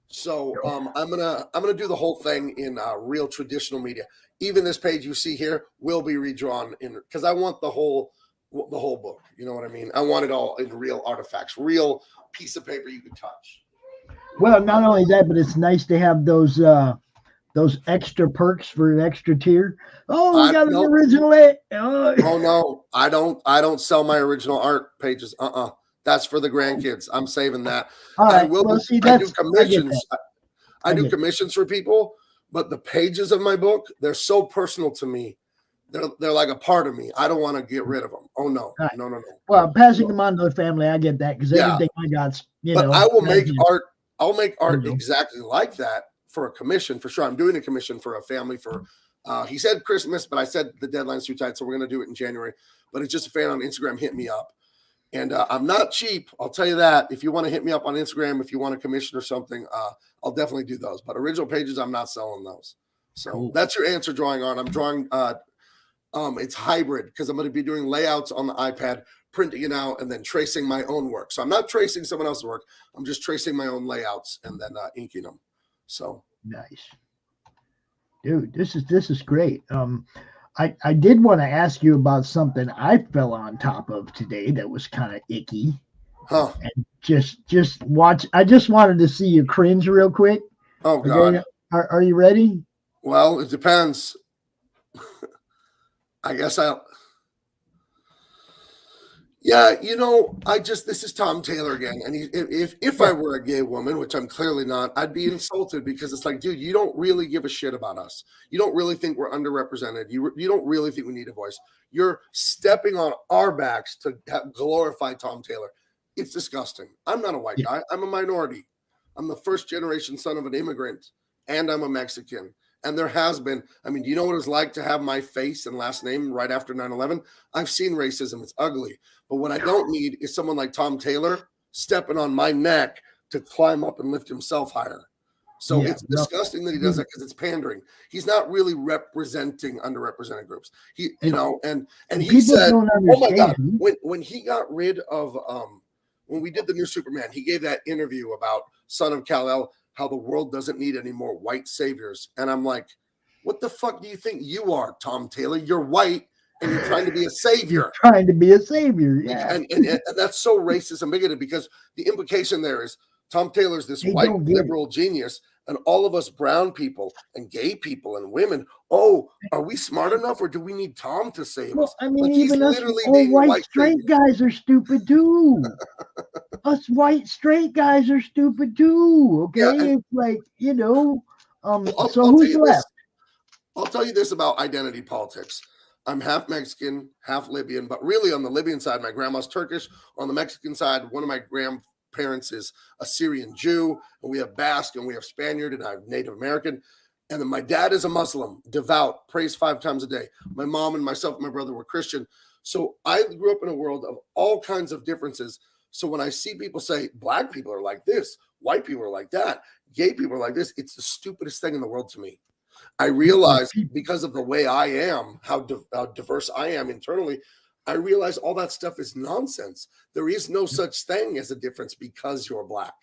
So I'm gonna do the whole thing in real traditional media. Even this page you see here will be redrawn in, because I want the whole book. You know what I mean? I want it all in real artifacts, real piece of paper you can touch. Well, not only that, but it's nice to have those extra perks for an extra tier. Oh, we got an original. Oh no, I don't sell my original art pages. That's for the grandkids. I'm saving that. All right. I will. Well, see, I do commissions. I do get commissions for people, but the pages of my book, they're so personal to me. They're like a part of me. I don't want to get rid of them. Oh no, right. No. Well, passing them on to the family, I get that, because everything I got's, but know. I will make art. I'll make art Mhm. exactly like that for a commission for sure. I'm doing a commission for a family for. He said Christmas, but I said the deadline's too tight, so we're gonna do it in January. But it's just a fan on Instagram hit me up, And I'm not cheap. I'll tell you that. If you want to hit me up on Instagram, if you want a commission or something, I'll definitely do those. But original pages, I'm not selling those. So Cool. that's your answer drawing art. I'm drawing, it's hybrid because I'm going to be doing layouts on the iPad, printing it out, and then tracing my own work. So I'm not tracing someone else's work. I'm just tracing my own layouts and then inking them. So nice. Dude, this is great. I did want to ask you about something I fell on top of today that was kind of icky. Huh. And just watch. I just wanted to see you cringe real quick. Oh, God. Okay? Are you ready? Well, it depends. I guess yeah, this is Tom Taylor again. And if I were a gay woman, which I'm clearly not, I'd be insulted because it's like, dude, you don't really give a shit about us. You don't really think we're underrepresented. You don't really think we need a voice. You're stepping on our backs to glorify Tom Taylor. It's disgusting. I'm not a white guy. I'm a minority. I'm the first generation son of an immigrant, and I'm a Mexican. And there has been, do you know what it's like to have my face and last name right after 9/11? I've seen racism. It's ugly. But what I don't need is someone like Tom Taylor stepping on my neck to climb up and lift himself higher. So it's disgusting that he does that because it's pandering. He's not really representing underrepresented groups. And he said, oh my God, when he got rid of, when we did the new Superman, he gave that interview about Son of Kal-El, how the world doesn't need any more white saviors. And I'm like, what the fuck do you think you are, Tom Taylor? You're white and you're trying to be a savior. Trying to be a savior, yeah. And that's so racist and bigoted because the implication there is Tom Taylor's this white liberal genius, and all of us brown people and gay people and women, are we smart enough or do we need Tom to save us? Even us white straight guys are stupid too. Us white straight guys are stupid too. Okay, yeah, it's like so who's left? I'll tell you this about identity politics. I'm half Mexican, half Libyan, but really on the Libyan side, my grandma's Turkish. On the Mexican side, one of my grandparents is a Syrian Jew, and we have Basque, and we have Spaniard, and I have Native American. And then my dad is a Muslim, devout, prays 5 times a day. My mom and myself and my brother were Christian. So I grew up in a world of all kinds of differences. So when I see people say black people are like this, white people are like that, gay people are like this, it's the stupidest thing in the world to me. I realize because of the way I am, how diverse I am internally, I realize all that stuff is nonsense. There is no such thing as a difference because you're black.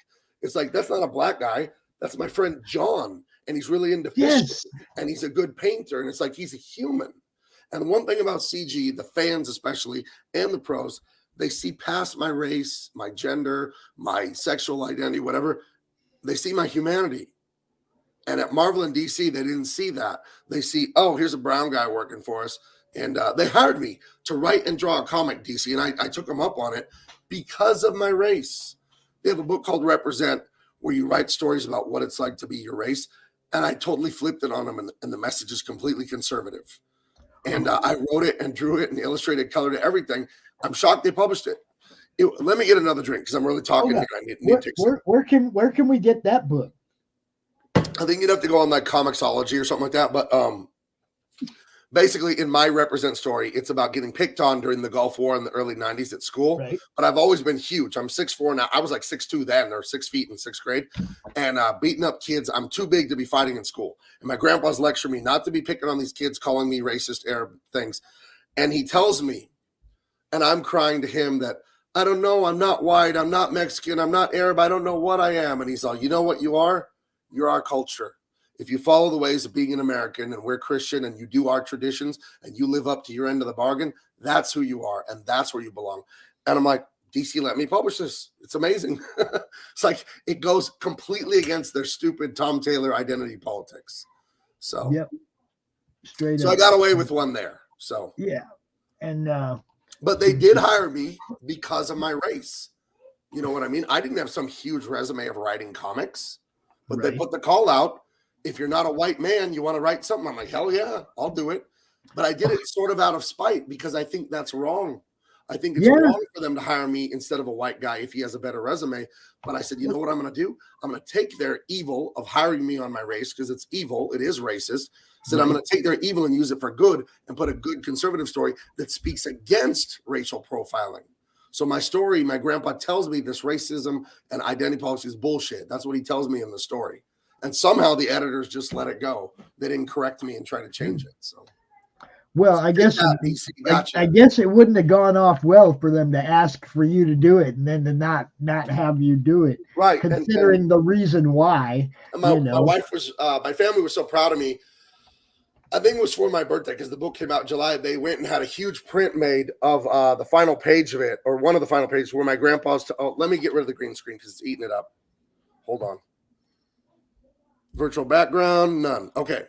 It's like, that's not a black guy. That's my friend John. And he's really into fishing. And he's a good painter. And it's like, he's a human. And one thing about CG, the fans especially, and the pros, they see past my race, my gender, my sexual identity, whatever. They see my humanity. And at Marvel and DC, they didn't see that. They see, here's a brown guy working for us. And they hired me to write and draw a comic, DC. And I took them up on it because of my race. They have a book called Represent, where you write stories about what it's like to be your race. And I totally flipped it on them. And the message is completely conservative. And I wrote it and drew it and illustrated, colored it, everything. I'm shocked they published it. Let me get another drink because I'm really talking here. I need to where can we get that book? I think you'd have to go on like Comixology or something like that. But basically, in my Represent story, it's about getting picked on during the Gulf War in the early 90s at school. Right. But I've always been huge. I'm 6'4" now. I was like 6'2" then, or 6 feet in 6th grade. And beating up kids. I'm too big to be fighting in school. And my grandpa's lecturing me not to be picking on these kids, calling me racist Arab things. And he tells me, and I'm crying to him that, I don't know, I'm not white, I'm not Mexican, I'm not Arab, I don't know what I am. And he's all, you know what you are? You're our culture. If you follow the ways of being an American and we're Christian and you do our traditions and you live up to your end of the bargain, that's who you are and that's where you belong. And I'm like, DC, let me publish this. It's amazing. It's like it goes completely against their stupid Tom Taylor identity politics. So, straight up. I got away with one there. So, and but they did hire me because of my race. You know what I mean? I didn't have some huge resume of writing comics, but they put the call out. If you're not a white man, you want to write something. I'm like, hell yeah, I'll do it. But I did it sort of out of spite because I think that's wrong. I think it's wrong for them to hire me instead of a white guy if he has a better resume. But I said, you know what I'm going to do? I'm going to take their evil of hiring me on my race because it's evil. It is racist. Said I'm going to take their evil and use it for good and put a good conservative story that speaks against racial profiling. So my story, my grandpa tells me this racism and identity politics is bullshit. That's what he tells me in the story. And somehow the editors just let it go. They didn't correct me and try to change it. So, well, I guess DC, gotcha. I guess it wouldn't have gone off well for them to ask for you to do it and then to not have you do it. Right. Considering the reason why. My wife was, my family was so proud of me. I think it was for my birthday because the book came out in July. They went and had a huge print made of the final page of it, or one of the final pages where my grandpa's. Let me get rid of the green screen because it's eating it up. Hold on. Virtual background, none. Okay.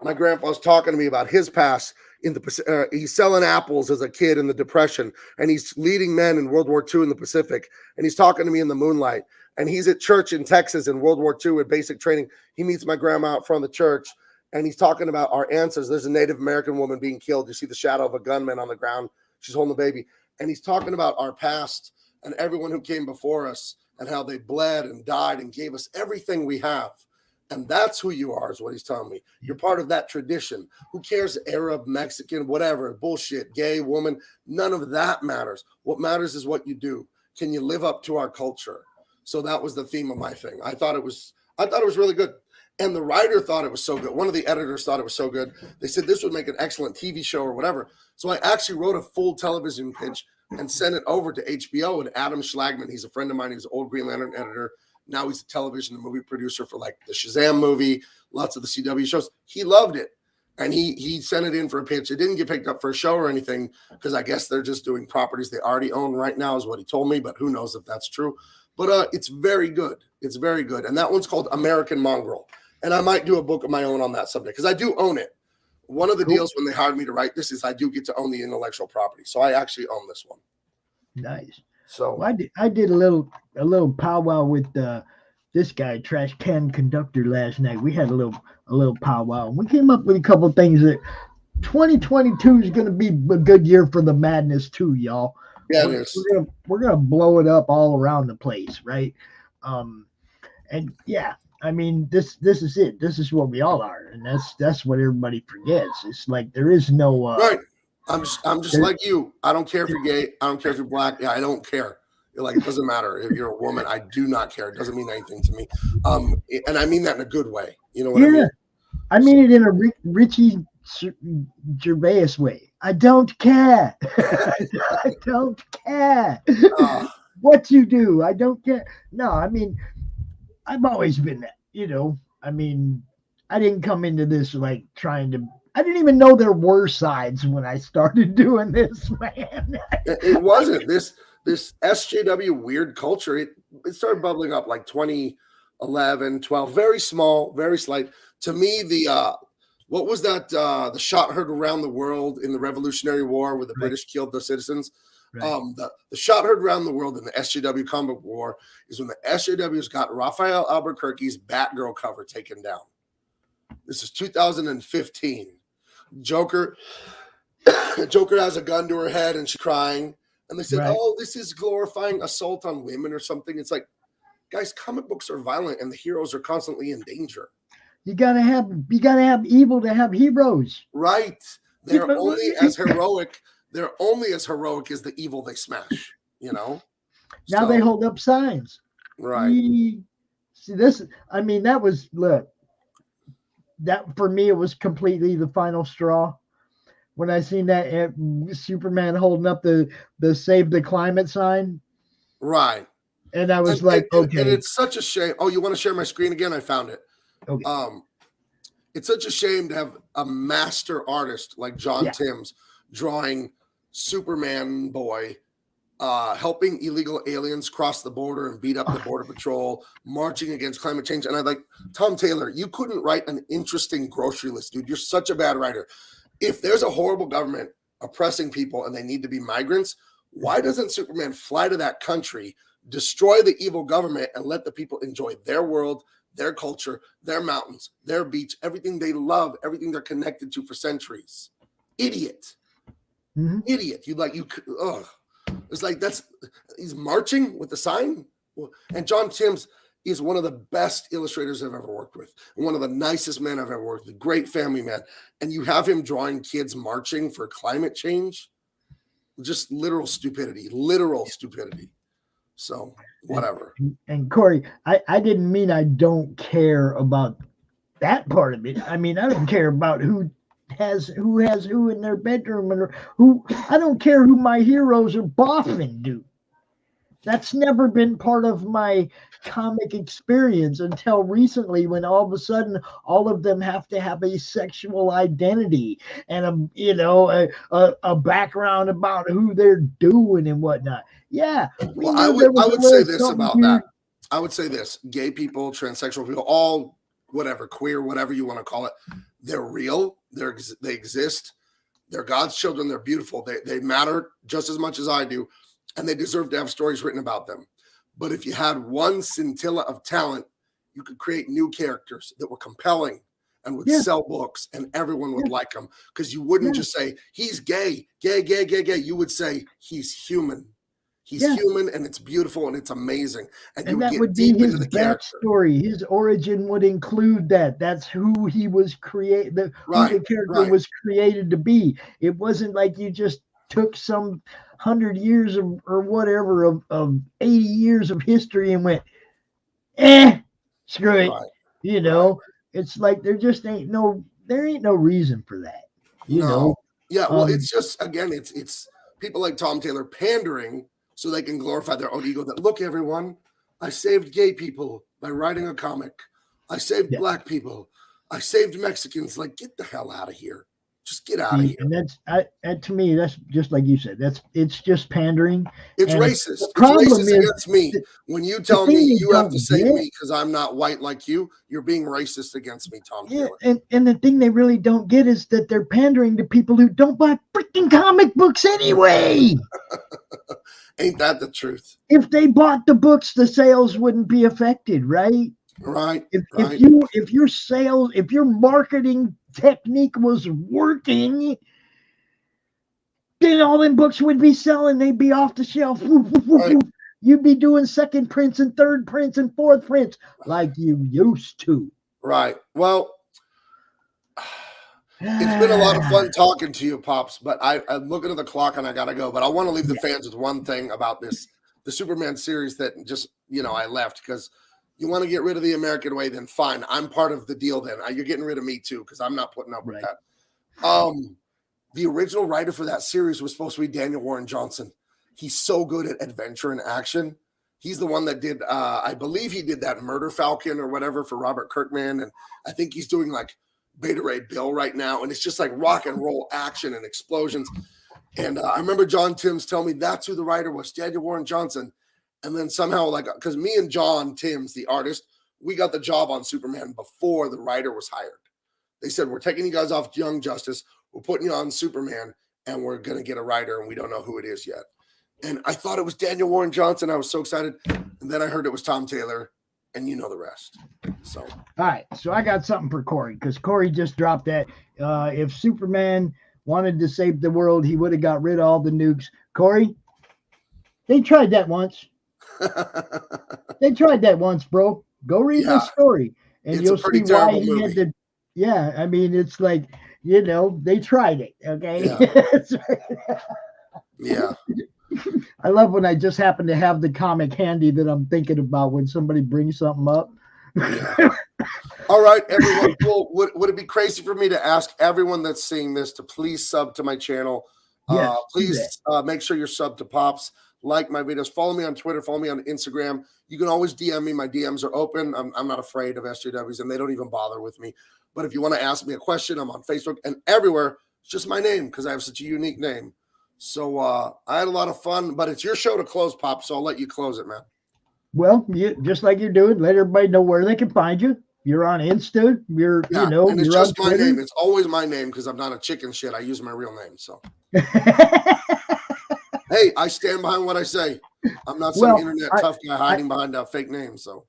My grandpa's talking to me about his past in the he's selling apples as a kid in the Depression, and he's leading men in World War II in the Pacific, and he's talking to me in the moonlight, and he's at church in Texas in World War II at basic training. He meets my grandma out front of the church, and he's talking about our ancestors. There's a Native American woman being killed. You see the shadow of a gunman on the ground. She's holding the baby, and he's talking about our past and everyone who came before us and how they bled and died and gave us everything we have. And that's who you are, is what he's telling me. You're part of that tradition. Who cares, Arab, Mexican, whatever, bullshit, gay, woman, none of that matters. What matters is what you do. Can you live up to our culture? So that was the theme of my thing. I thought it was really good. And the writer thought it was so good. One of the editors thought it was so good. They said this would make an excellent TV show or whatever. So I actually wrote a full television pitch and sent it over to HBO. And Adam Schlagman, he's a friend of mine. He's an old Green Lantern editor. Now he's a television and movie producer for like the Shazam movie, lots of the CW shows. He loved it. And he sent it in for a pitch. It didn't get picked up for a show or anything because I guess they're just doing properties they already own right now is what he told me. But who knows if that's true. But it's very good. It's very good. And that one's called American Mongrel. And I might do a book of my own on that subject because I do own it. One of the deals when they hired me to write this is I do get to own the intellectual property. So I actually own this one. Nice. So well, I did a little powwow with this guy, Trash Can Conductor, last night. We had a little powwow. And we came up with a couple of things that 2022 is going to be a good year for the madness too, y'all. Yeah, it is. We're gonna blow it up all around the place, right? And yeah. I mean, this is it. This is what we all are, and that's what everybody forgets. It's like there is no right. I'm just like you. I don't care if you're gay. I don't care if you're black. Yeah, I don't care. You're like, it doesn't matter if you're a woman. I do not care. It doesn't mean anything to me. And I mean that in a good way. You know what I mean? I mean it in a Richie Gervais way. I don't care. I don't care what you do. I don't care. No, I mean. I've always been that, you know. I mean, I didn't come into this like trying to. I didn't even know there were sides when I started doing this, man. It wasn't this SJW weird culture. It started bubbling up like 2011, 12. Very small, very slight. To me, what was that? The shot heard around the world in the Revolutionary War, where the British killed the citizens. Right. The shot heard around the world in the SJW comic war is when the SJWs got Raphael Albuquerque's Batgirl cover taken down. This is 2015. Joker has a gun to her head and she's crying. And they said, oh, this is glorifying assault on women or something. It's like, guys, comic books are violent and the heroes are constantly in danger. You gotta have evil to have heroes. Right. They're only as heroic. They're only as heroic as the evil they smash, you know? Now they hold up signs. Right. See, this, I mean, that for me, it was completely the final straw. When I seen that Superman holding up the Save the Climate sign. Right. And I was okay. And it's such a shame. Oh, you want to share my screen again? I found it. Okay. It's such a shame to have a master artist like John Timms drawing Superman boy, helping illegal aliens cross the border and beat up the border patrol, marching against climate change. And I like Tom Taylor, you couldn't write an interesting grocery list, dude. You're such a bad writer. If there's a horrible government oppressing people and they need to be migrants, why doesn't Superman fly to that country, destroy the evil government, and let the people enjoy their world, their culture, their mountains, their beach, everything they love, everything they're connected to for centuries? Idiot. Mm-hmm. Idiot. It's like he's marching with the sign. And John Timms is one of the best illustrators I've ever worked with. And one of the nicest men I've ever worked with. Great family man. And you have him drawing kids marching for climate change. just literal stupidity. So whatever. And Corey, I didn't mean I don't care about that part of it. I mean, I don't care about who has who in their bedroom, and who. I don't care who my heroes are boffing, dude. That's never been part of my comic experience until recently, when all of a sudden all of them have to have a sexual identity and a background about who they're doing and whatnot. Yeah, well, I would say this about that. I would say this: gay people, transsexual people, all whatever, queer, whatever you want to call it, they're real. They exist. They're God's children. They're beautiful. They matter just as much as I do. And they deserve to have stories written about them. But if you had one scintilla of talent, you could create new characters that were compelling and would sell books, and everyone would like them. Because you wouldn't just say, he's gay. You would say, he's human. He's human, and it's beautiful, and it's amazing. And that would be his backstory. His origin would include that. That's who he was created, who the character was created to be. It wasn't like you just took some 100 years or whatever of 80 years of history and went, screw it. It's like there ain't no reason for that. You know? Yeah, well, it's just, again, it's people like Tom Taylor pandering so they can glorify their own ego that, look, everyone, I saved gay people by writing a comic. I saved black people. I saved Mexicans. Like, get the hell out of here. Just get out of here. And to me, that's just like you said. It's just pandering. It's racist. It's racist against me. When you tell me you have to save me because I'm not white like you, you're being racist against me, Tom Taylor. And the thing they really don't get is that they're pandering to people who don't buy freaking comic books anyway. Ain't that the truth? If they bought the books, the sales wouldn't be affected, right? Right. If your marketing technique was working, then all them books would be selling. They'd be off the shelf. Right. You'd be doing second prints and third prints and fourth prints like you used to. Right. Well, it's been a lot of fun talking to you, Pops, but I'm looking at the clock and I got to go. But I want to leave the fans with one thing about the Superman series that just, I left because you want to get rid of the American way, then fine. I'm part of the deal then. You're getting rid of me too because I'm not putting up with that. The original writer for that series was supposed to be Daniel Warren Johnson. He's so good at adventure and action. He's the one that did, I believe he did that Murder Falcon or whatever for Robert Kirkman. And I think he's doing like Beta Ray Bill right now. And it's just like rock and roll action and explosions. And I remember John Timms telling me that's who the writer was, Daniel Warren Johnson. And then somehow, because me and John Timms, the artist, we got the job on Superman before the writer was hired. They said, we're taking you guys off Young Justice. We're putting you on Superman, and we're going to get a writer, and we don't know who it is yet. And I thought it was Daniel Warren Johnson. I was so excited. And then I heard it was Tom Taylor, and you know the rest. So, all right. So I got something for Corey, because Corey just dropped that. If Superman wanted to save the world, he would have got rid of all the nukes. Corey, they tried that once. They tried that once, bro. Go read the story, and you'll see why he had to. Yeah, I mean, it's like, they tried it. Okay. Yeah. I love when I just happen to have the comic handy that I'm thinking about when somebody brings something up. Yeah. All right, everyone. Well, would it be crazy for me to ask everyone that's seeing this to please sub to my channel? Yes, please make sure you're sub to Pops. Like my videos. Follow me on Twitter. Follow me on Instagram. You can always DM me. My DMs are open. I'm not afraid of SJWs, and they don't even bother with me. But if you want to ask me a question, I'm on Facebook and everywhere. It's just my name because I have such a unique name. So I had a lot of fun, but it's your show to close, Pop, so I'll let you close it, man. Well, just like you're doing, let everybody know where they can find you. You're on Insta. And it's just my name. It's always my name because I'm not a chicken shit. I use my real name, so. Hey, I stand behind what I say. I'm not some internet tough guy hiding behind a fake name. So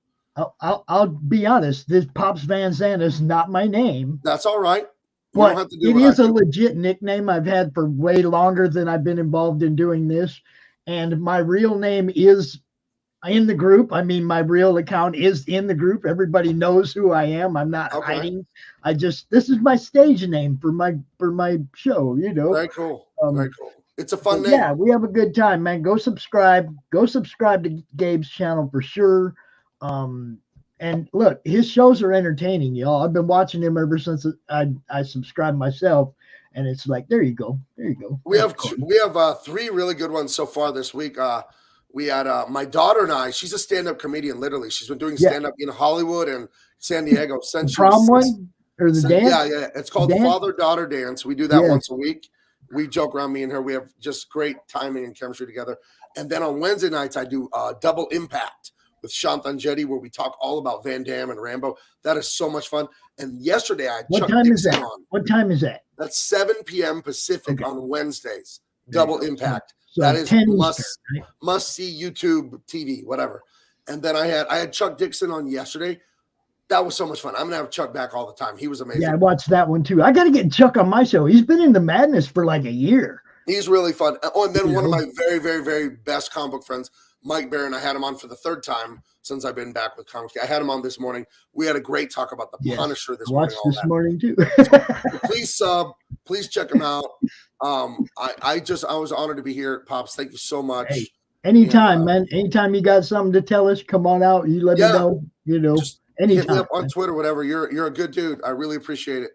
I'll be honest. This Pops Van Zandt is not my name. That's all right. But it is a legit nickname I've had for way longer than I've been involved in doing this. And my real name is in the group. I mean, my real account is in the group. Everybody knows who I am. I'm not hiding. This is my stage name for my show, Very cool. Very cool. It's a fun name. Yeah, we have a good time, man. Go subscribe. Go subscribe to Gabe's channel for sure. And look, his shows are entertaining, y'all. I've been watching him ever since I subscribed myself, and it's like, there you go. We have 3 really good ones so far this week. We had my daughter and I. She's a stand-up comedian, literally. She's been doing stand-up in Hollywood and San Diego since she was one or the dance. Yeah. It's called Father-Daughter Dance. We do that once a week. We joke around, me and her. We have just great timing and chemistry together. And then on Wednesday nights, I do Double Impact with Shantan Jetty, where we talk all about Van Damme and Rambo. That is so much fun. And yesterday, I had Chuck Dixon on. What time is that? That's 7 p.m. Pacific on Wednesdays. Double Impact. So that is must see YouTube TV, whatever. And then I had Chuck Dixon on yesterday. That was so much fun. I'm gonna have Chuck back all the time. He was amazing. Yeah, I watched that one too. I got to get Chuck on my show. He's been in the madness for like a year. He's really fun. Oh, and then one of my very, very, very best comic book friends, Mike Barron. I had him on for the 3rd time since I've been back with Comics. I had him on this morning. We had a great talk about the Punisher this morning. Watched this morning too. Please sub. Please check him out. I was honored to be here, Pops. Thank you so much. Hey, anytime, man. Anytime you got something to tell us, come on out. You let me know. Just anytime. Hit me up on Twitter, whatever. You're a good dude. I really appreciate it.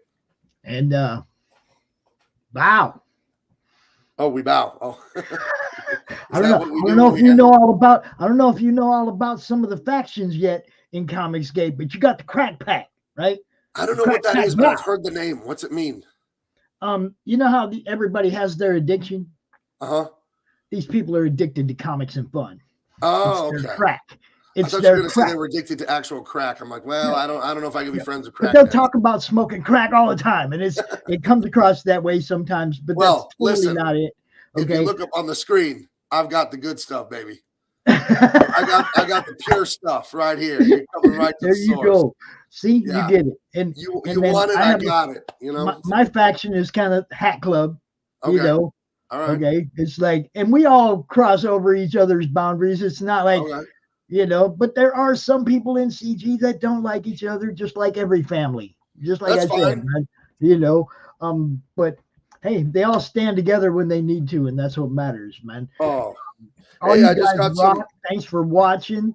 And bow. Oh, we bow. Oh. I don't know if you know all about some of the factions yet in Comics Gate, but you got the Crack Pack, right? I don't know what that is, but I've heard the name. What's it mean? You know how everybody has their addiction? Uh-huh. These people are addicted to comics and fun. Oh, it's okay. Crack. It's I thought you were going to say they were addicted to actual crack. I'm like, well, I don't know if I can be friends with crack. But they'll talk about smoking crack all the time, and it comes across that way sometimes. But that's totally not it. Okay? If you look up on the screen, I've got the good stuff, baby. I got the pure stuff right here. You're coming right to the source. There you go. See, you get it. And you want it, I got it. You know, my faction is kind of Hat Club. Okay. You know, all right. Okay, it's like, and we all cross over each other's boundaries. It's not like, but there are some people in CG that don't like each other, just like every family. Just like I said, man, but hey, they all stand together when they need to, and that's what matters, man. Oh, all you guys rock. Thanks for watching.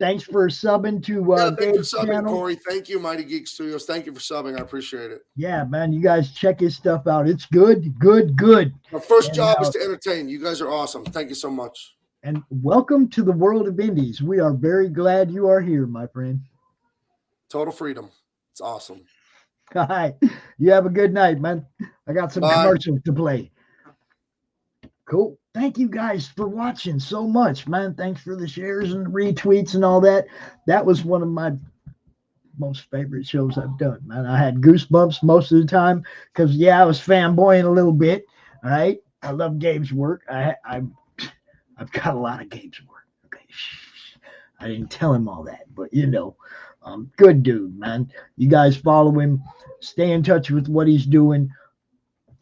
Thanks for subbing to Gabe's channel. Corey. Thank you, Mighty Geek Studios. Thank you for subbing. I appreciate it. Yeah, man. You guys check his stuff out. It's good. Our first job is to entertain. You guys are awesome. Thank you so much. And welcome to the world of indies. We are very glad you are here, my friend. Total freedom. It's awesome. All right. You have a good night, man. I got some commercials to play. Cool. Thank you guys for watching so much, man. Thanks for the shares and retweets and all that. That was one of my most favorite shows I've done, man. I had goosebumps most of the time because, I was fanboying a little bit. All right. I love Gabe's work. I've got a lot of Gabe's work. Okay. I didn't tell him all that, but good dude, man. You guys follow him. Stay in touch with what he's doing.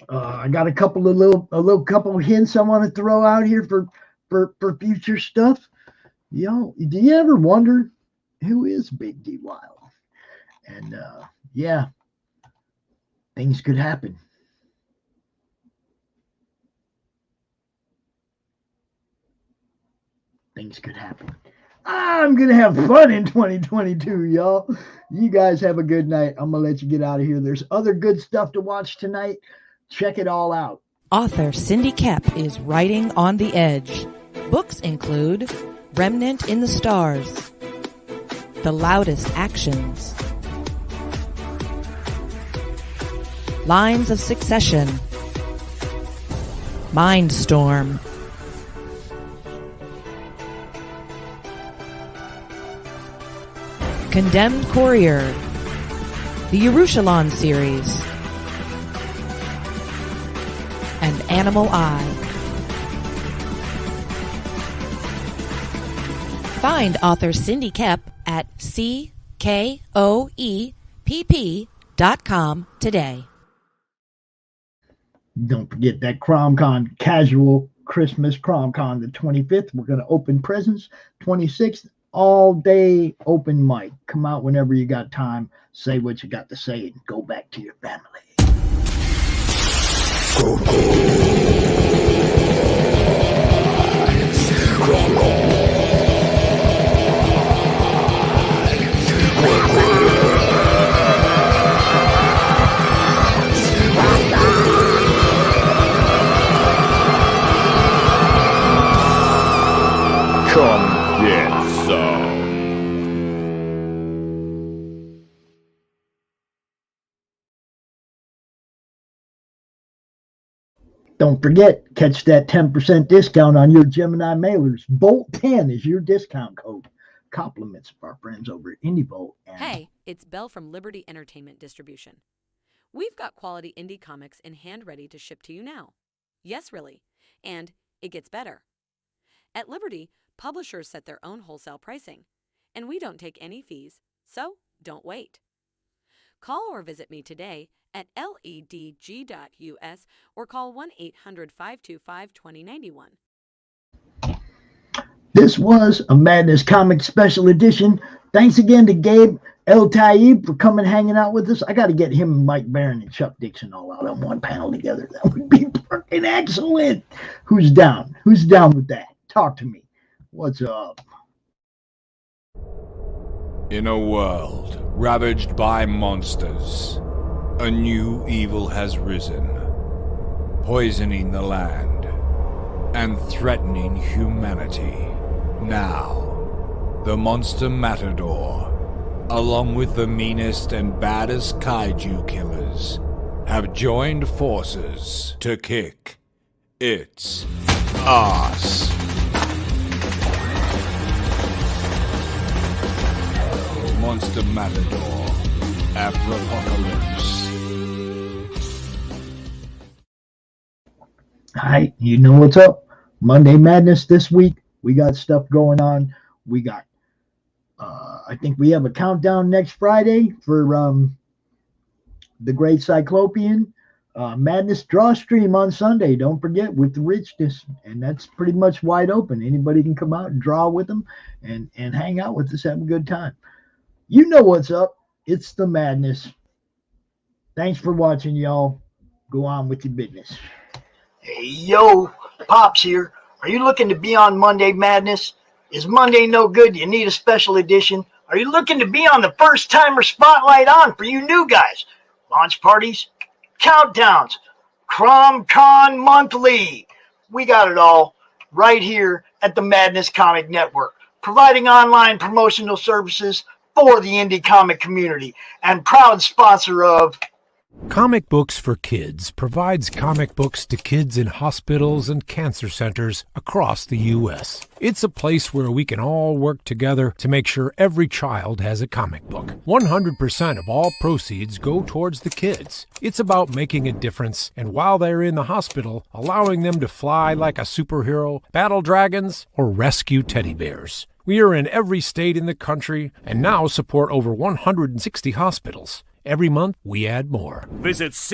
I got a couple of hints I want to throw out here for future stuff. Do you ever wonder who is Big D Wild? And things could happen. Things could happen. I'm gonna have fun in 2022, y'all. You guys have a good night. I'm gonna let you get out of here. There's other good stuff to watch tonight. Check it all out. Author Cindy Kep is writing on the edge. Books include Remnant in the Stars, The Loudest Actions, Lines of Succession, Mindstorm, Condemned Courier, the Yerushalayim series, and Animal Eye. Find author Cindy Kep at CKOEPP.com today. Don't forget that CromCon casual Christmas CromCon the 25th. We're going to open presents. 26th, all day open mic. Come out whenever you got time. Say what you got to say and go back to your family. Go. Come get some. Don't forget, catch that 10% discount on your Gemini mailers. Bolt10 is your discount code. Compliments of our friends over at IndieVolt. Hey, it's Belle from Liberty Entertainment Distribution. We've got quality indie comics in hand ready to ship to you now. Yes, really. And it gets better. At Liberty, publishers set their own wholesale pricing, and we don't take any fees, so don't wait. Call or visit me today at ledg.us or call 1-800-525-2091. This was a Madness Comics Special Edition. Thanks again to Gabe Eltaeb for coming hanging out with us. I got to get him and Mike Barron and Chuck Dixon all out on one panel together. That would be fucking excellent. Who's down? Who's down with that? Talk to me. What's up? In a world ravaged by monsters, a new evil has risen, poisoning the land and threatening humanity. Now, the Monster Matador, along with the meanest and baddest kaiju killers, have joined forces to kick its ass. Monster Matador, Afropocalypse. All right, you know what's up. Monday Madness this week. We got stuff going on. We got, I think we have a countdown next Friday for the Great Cyclopean. Madness draw stream on Sunday. Don't forget, with the richness. And that's pretty much wide open. Anybody can come out and draw with them and hang out with us, have a good time. You know what's up. It's the Madness. Thanks for watching, y'all. Go on with your business. Hey, yo, Pops here. Are you looking to be on Monday Madness? Is Monday no good? You need a special edition? Are you looking to be on the first timer spotlight on for you new guys? Launch parties, countdowns, CromCon Monthly. We got it all right here at the Madness Comic Network, providing online promotional services for the indie comic community and proud sponsor of Comic Books for Kids provides comic books to kids in hospitals and cancer centers across the U.S. It's a place where we can all work together to make sure every child has a comic book. 100% of all proceeds go towards the kids. It's about making a difference, and while they're in the hospital, allowing them to fly like a superhero, battle dragons, or rescue teddy bears. We are in every state in the country and now support over 160 hospitals. Every month, we add more. Visit